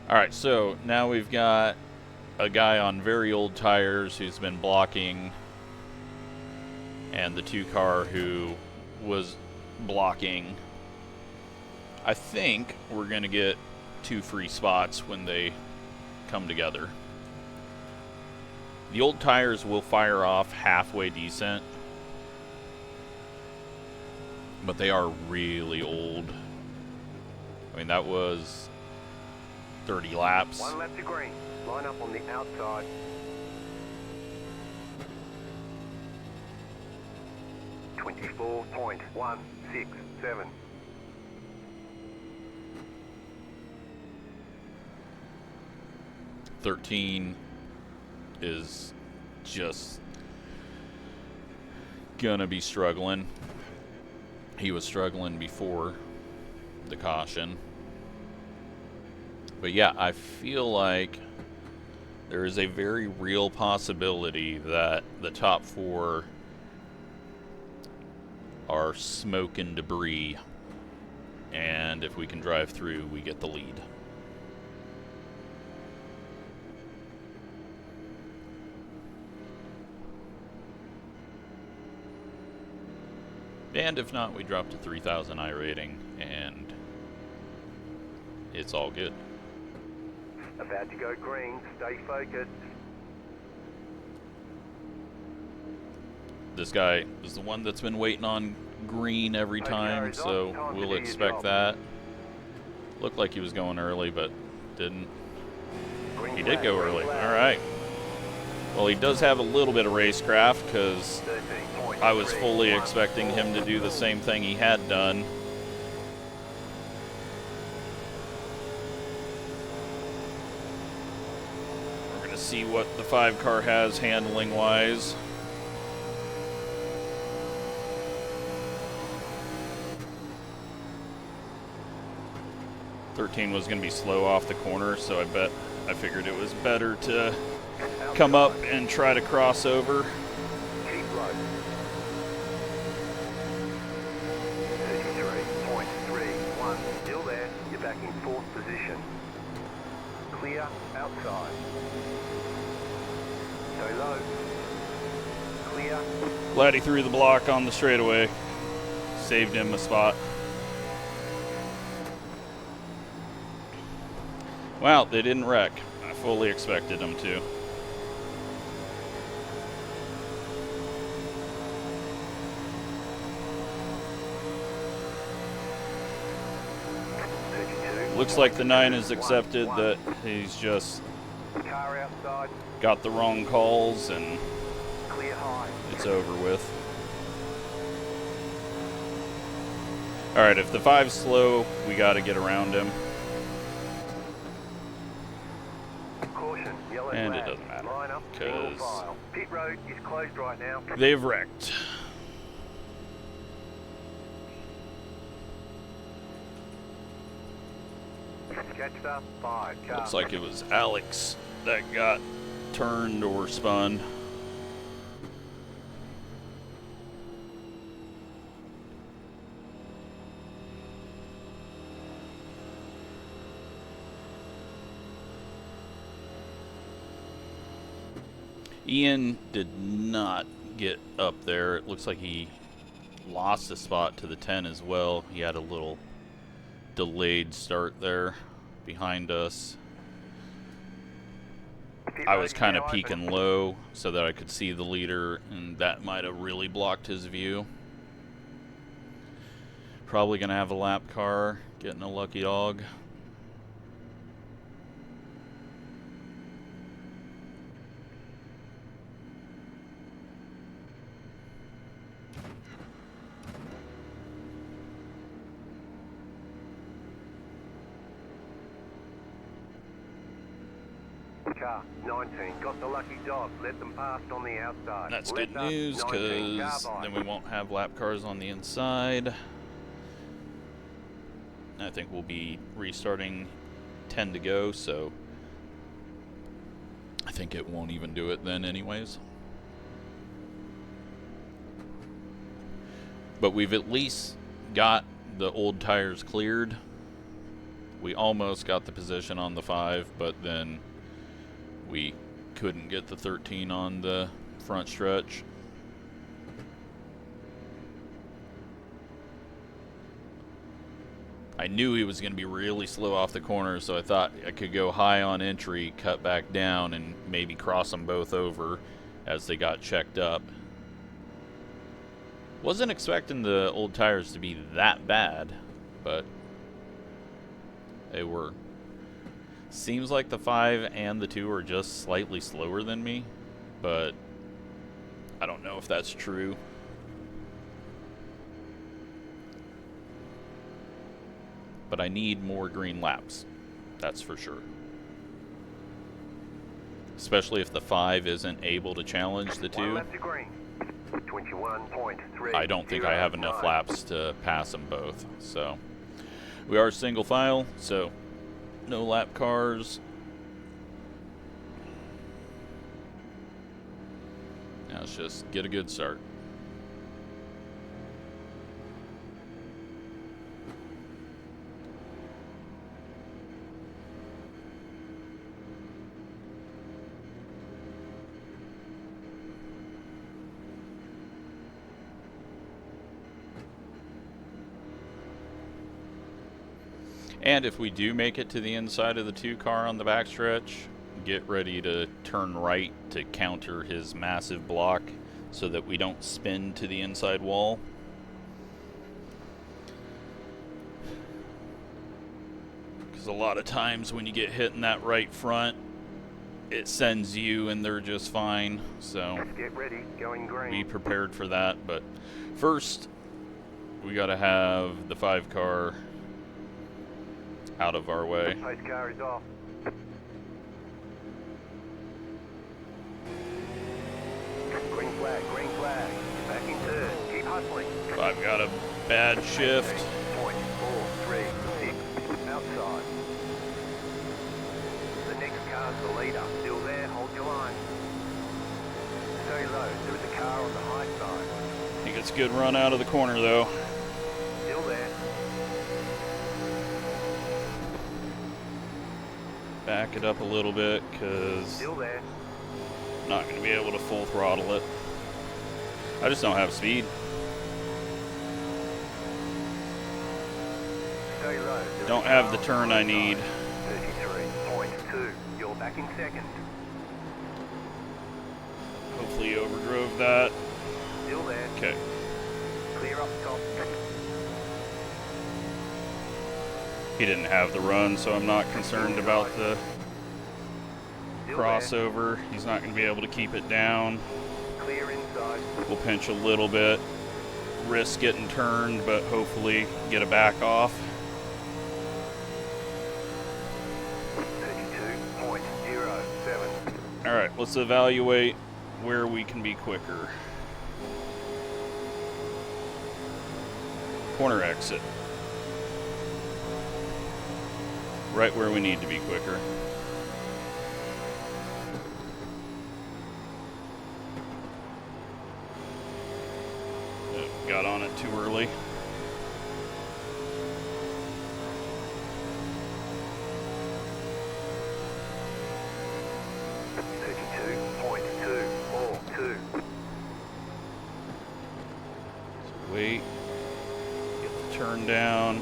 Alright, so now we've got a guy on very old tires who's been blocking, and the 2 car who was blocking. I think we're going to get 2 free spots when they come together. The old tires will fire off halfway decent, but they are really old. I mean, that was 30 laps. 1 lap to green. Line up on the outside. .167. 13 is just gonna be struggling. He was struggling before the caution. But yeah, I feel like there is a very real possibility that the top 4 are smoke and debris, and if we can drive through, we get the lead. And if not, we drop to 3,000 iRating, and it's all good. About to go green. Stay focused. This guy is the one that's been waiting on green every time, so we'll expect that. Looked like he was going early, but didn't. He did go early. All right. Well, he does have a little bit of racecraft, because I was fully expecting him to do the same thing he had done. We're going to see what the 5 car has handling-wise. .13 was going to be slow off the corner, so I figured it was better to come up and try to cross over. Keep low. 33.31. Still there. You're back in 4th position. Clear outside. Stay low. Clear. Glad he threw the block on the straightaway. Saved him a spot. Well, they didn't wreck. I fully expected them to. Looks like the 9 is accepted that he's just Car outside. got the wrong calls and Clear high. it's over with. Alright, if the 5's slow, we got to get around him. Caution. Yellow And it flag. doesn't matter, Line up. Single 'cause file. Pit road is closed right now. they've wrecked. Catch up. 5 car. Looks like it was Alex that got turned or spun. Ian did not get up there. It looks like he lost a spot to the 10 as well. He had a little delayed start there behind us. I was kind of peeking low so that I could see the leader, and that might have really blocked his view. Probably going to have a lap car, getting a lucky dog. Car 19 got the lucky dog. Let them pass on the outside. That's Let good up, news, 19 because car by. then we won't have lap cars on the inside. I think we'll be restarting 10 to go, so I think it won't even do it then anyways. But we've at least got the old tires cleared. We almost got the position on the 5, but then we couldn't get the 13 on the front stretch. I knew he was going to be really slow off the corner, so I thought I could go high on entry, cut back down, and maybe cross them both over as they got checked up. Wasn't expecting the old tires to be that bad, but they were. Seems like the 5 and the 2 are just slightly slower than me, but I don't know if that's true. But I need more green laps, that's for sure. Especially if the 5 isn't able to challenge the 2. 21.3. I don't think I have enough laps to pass them both. So we are single file, so no lap cars. Now let's just get a good start. And if we do make it to the inside of the 2 car on the backstretch, get ready to turn right to counter his massive block so that we don't spin to the inside wall. Because a lot of times when you get hit in that right front, it sends you and they're just fine. So get ready, going green. Be prepared for that. But first, we got to have the 5 car out of our way. Pace car is off. Green flag, green flag. Back in third. Keep hustling. I've got a bad shift. 0.436 outside. The next car's the leader. Still there, hold your line. Stay low. There is a car on the high side. I think it's a good run out of the corner though. Still there. Back it up a little bit because I'm not going to be able to full throttle it. I just don't have speed. Stay low. Don't have the turn I need. 33.2. You're back in second. Hopefully you overdrove that. Still there. Okay. Clear up top. He didn't have the run, so I'm not concerned about the crossover. He's not going to be able to keep it down. Clear inside. We'll pinch a little bit, risk getting turned, but hopefully get a back off. 32.07. All right, let's evaluate where we can be quicker. Corner exit. Right where we need to be quicker. Got on it too early. Wait. Get the turn down.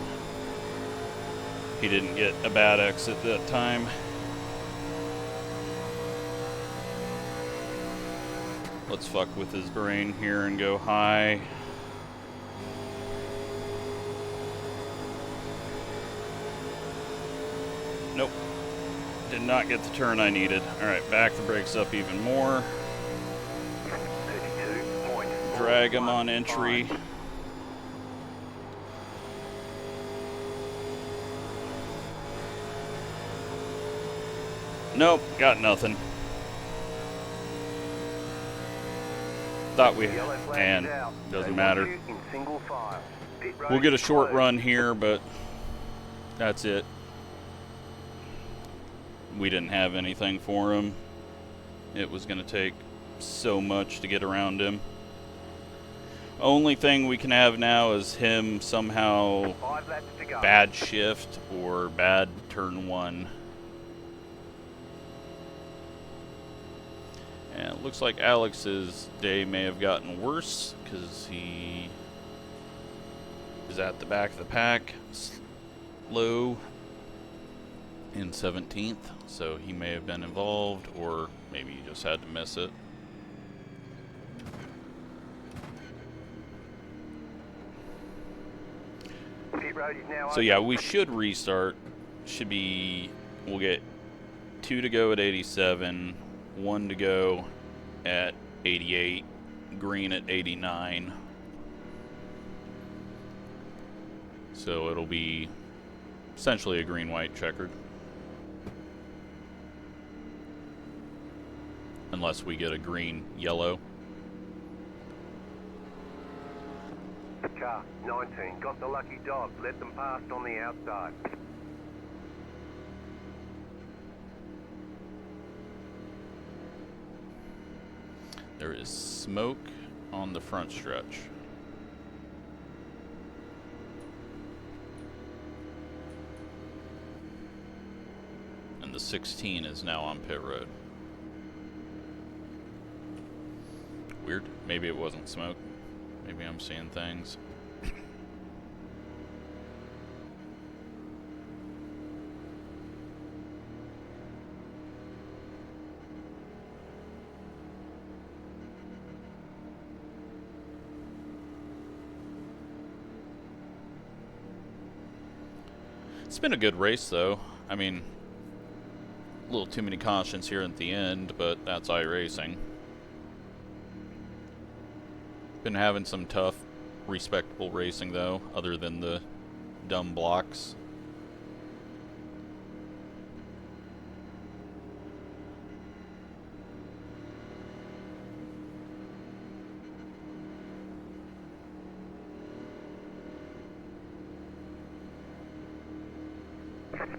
He didn't get a bad exit that time. Let's fuck with his brain here and go high. Nope. Did not get the turn I needed. Alright, back the brakes up even more. Drag him on entry. Nope, got nothing. Thought we, and doesn't matter. We'll get a short run here, but that's it. We didn't have anything for him. It was going to take so much to get around him. Only thing we can have now is him somehow bad shift or bad turn 1. And it looks like Alex's day may have gotten worse because he is at the back of the pack. low in 17th, so he may have been involved, or maybe he just had to miss it. Pit road is now So yeah, we should restart. Should be, we'll get 2 to go at 87, 1 to go at 88, green at 89. So it'll be essentially a green-white checkered. Unless we get a green-yellow. Car 19, got the lucky dog, let them past on the outside. There is smoke on the front stretch. And the 16 is now on pit road. Weird. Maybe it wasn't smoke. Maybe I'm seeing things. It's been a good race, though. I mean, a little too many cautions here at the end, but that's iRacing. Been having some tough, respectable racing, though, other than the dumb blocks.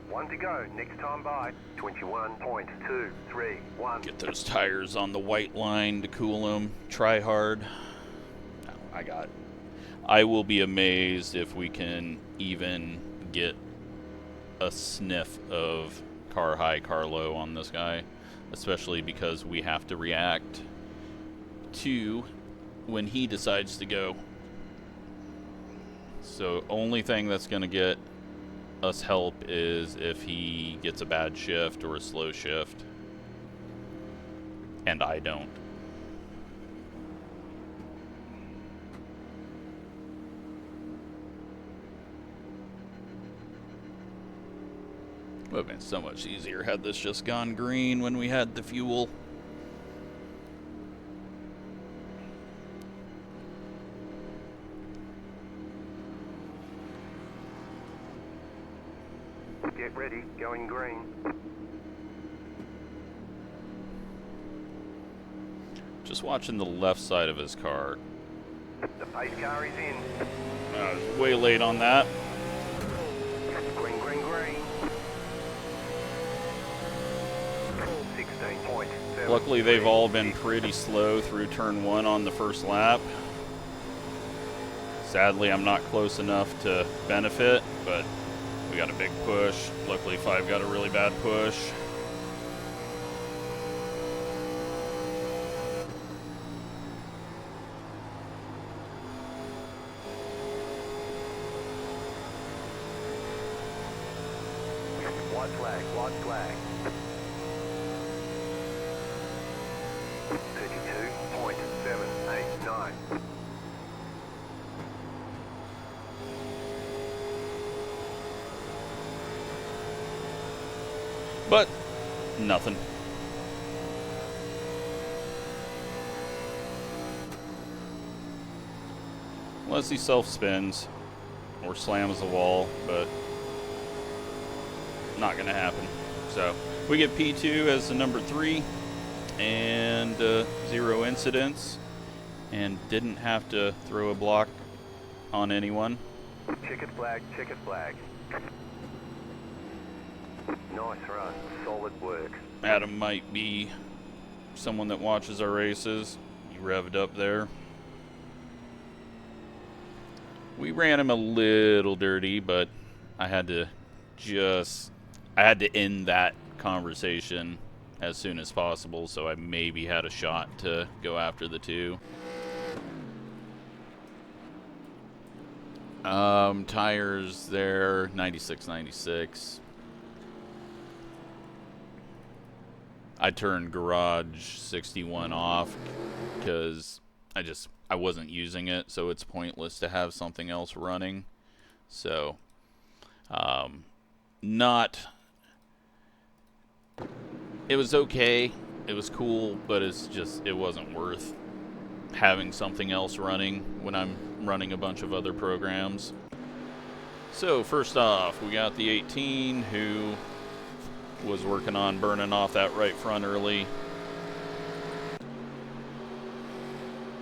One to go, next time by 21.231. Get those tires on the white line to cool them. Try hard. I will be amazed if we can even get a sniff of car high, car low on this guy, especially because we have to react to when he decides to go. So only thing that's going to get us help is if he gets a bad shift or a slow shift, and I don't. Would have been so much easier had this just gone green when we had the fuel. Get ready, going green. Just watching the left side of his car. The pace car is in. I was way late on that. Green, green, green. 16.7. Luckily, they've all been pretty slow through turn 1 on the first lap. Sadly, I'm not close enough to benefit, but we got a big push. Luckily, 5 got a really bad push. White flag, white flag. 32.789. But nothing. Unless he self-spins or slams the wall, but not going to happen. So we get P2 as the number 3 and 0 incidents, and didn't have to throw a block on anyone. Checkered flag, checkered flag. Nice run, solid work. Adam might be someone that watches our races. He revved up there. We ran him a little dirty, but I had to end that conversation as soon as possible, so I maybe had a shot to go after the 2. Tires there, 96. I turned garage 61 off because I wasn't using it, so it's pointless to have something else running. So, it was okay, it was cool, but it wasn't worth having something else running when I'm running a bunch of other programs. So first off, we got the 18 who was working on burning off that right front early.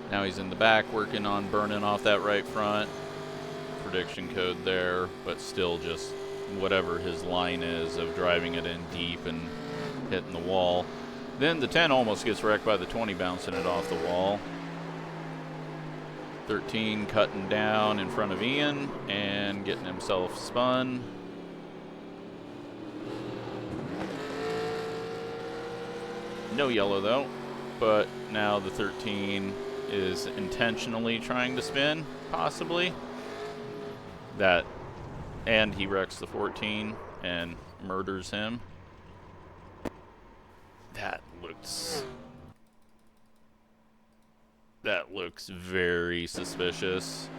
Now he's in the back working on burning off that right front. Prediction code there, but still just whatever his line is of driving it in deep and hitting the wall. Then the 10 almost gets wrecked by the 20 bouncing it off the wall. 13 cutting down in front of Ian and getting himself spun. No yellow though, but now the 13 is intentionally trying to spin, possibly. That, and he wrecks the 14 and murders him. That looks very suspicious.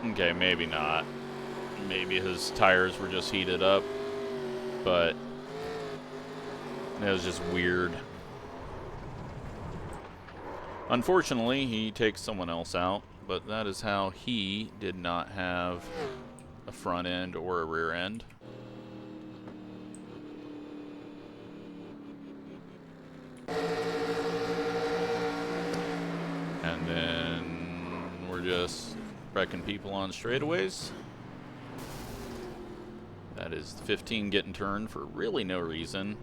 Okay, maybe not. Maybe his tires were just heated up, but it was just weird. Unfortunately, he takes someone else out, but that is how he did not have a front end or a rear end. And then we're just wrecking people on straightaways. That is 15 getting turned for really no reason.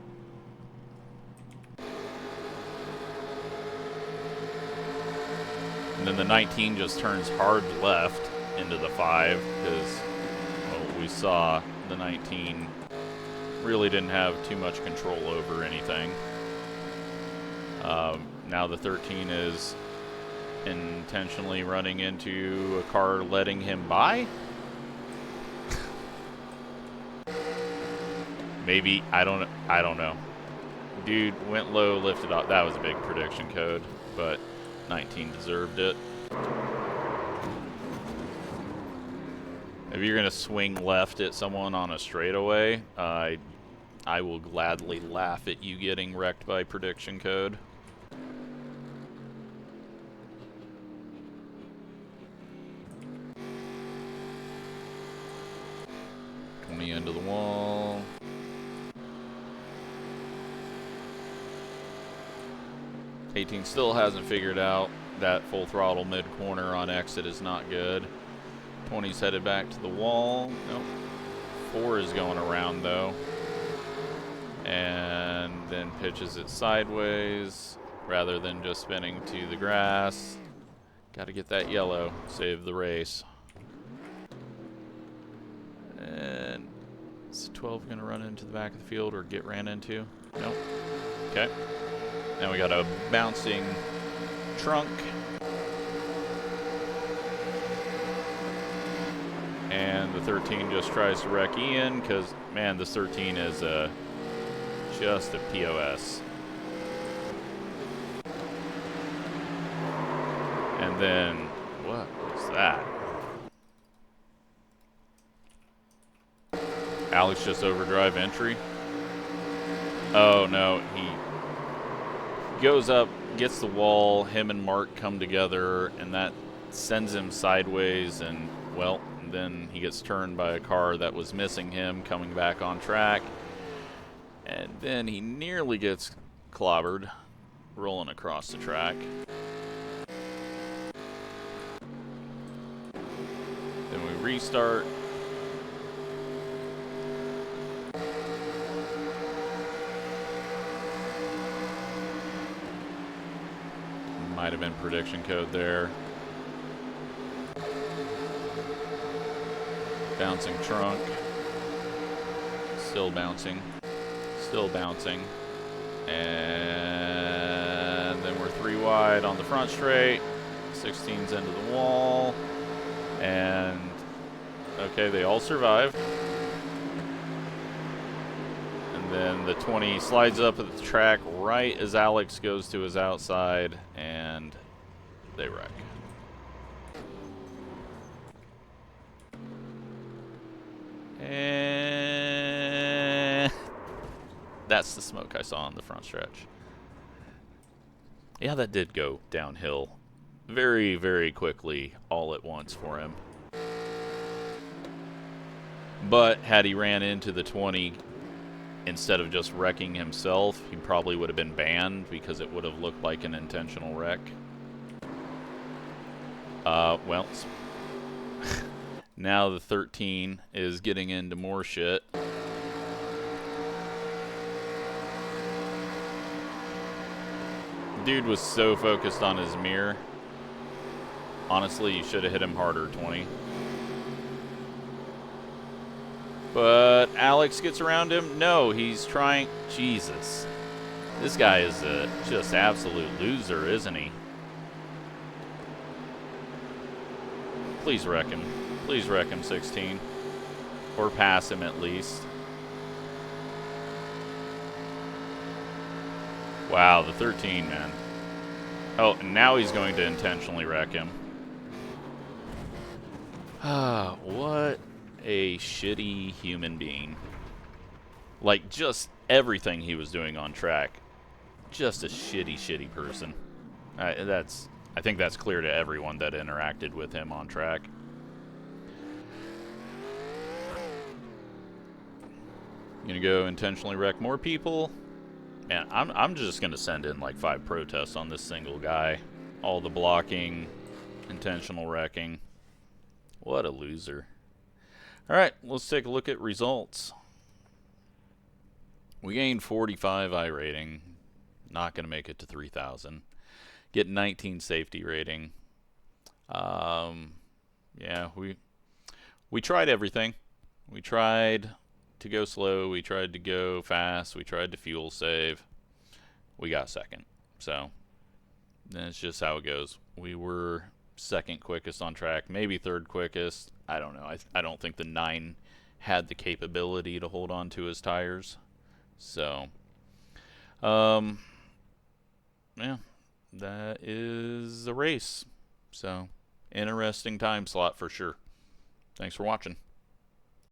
And then the 19 just turns hard left into the 5 because, well, we saw the 19 really didn't have too much control over anything. Now the 13 is intentionally running into a car letting him by. Maybe, I don't know. Dude went low, lifted up. That was a big prediction code, but 19 deserved it. If you're gonna swing left at someone on a straightaway, I will gladly laugh at you getting wrecked by prediction code. Into the wall. '18 still hasn't figured out that full throttle mid corner on exit is not good. 20's headed back to the wall. Nope. 4 is going around though. And then pitches it sideways rather than just spinning to the grass. Got to get that yellow. Save the race. And is 12 going to run into the back of the field or get ran into? Nope. Okay. Now we got a bouncing trunk. And the 13 just tries to wreck Ian because, man, this 13 is just a POS. And then, what was that? Alex just overdrive entry. Oh no, he goes up, gets the wall, him and Mark come together, and that sends him sideways, and well, then he gets turned by a car that was missing him coming back on track. And then he nearly gets clobbered, rolling across the track. Then we restart. Might have been prediction code there. Bouncing trunk. Still bouncing. Still bouncing. And then we're 3 wide on the front straight. 16's into the wall. And, okay, they all survive. And then the 20 slides up at the track right as Alex goes to his outside, and they wreck. And that's the smoke I saw on the front stretch. Yeah, that did go downhill very, very quickly all at once for him. But had he ran into the 20 instead of just wrecking himself, he probably would have been banned because it would have looked like an intentional wreck. Well, now the 13 is getting into more shit. Dude was so focused on his mirror. Honestly, you should have hit him harder, 20. But Alex gets around him. No, he's trying. Jesus. This guy is a just absolute loser, isn't he? Please wreck him. Please wreck him, 16. Or pass him at least. Wow, the 13, man. Oh, and now he's going to intentionally wreck him. Ah, what a shitty human being. Like, just everything he was doing on track. Just a shitty, shitty person. I think that's clear to everyone that interacted with him on track. Gonna go intentionally wreck more people. And I'm just gonna send in like 5 protests on this single guy. All the blocking, intentional wrecking. What a loser. Alright, let's take a look at results. We gained 45 I rating. Not gonna make it to 3,000. Get 19 safety rating. Yeah, we tried everything. We tried to go slow, we tried to go fast, we tried to fuel save. We got second. So that's just how it goes. We were second quickest on track, maybe third quickest. I don't know. I don't think the 9 had the capability to hold on to his tires. So yeah, that is a race. So interesting time slot for sure. Thanks for watching.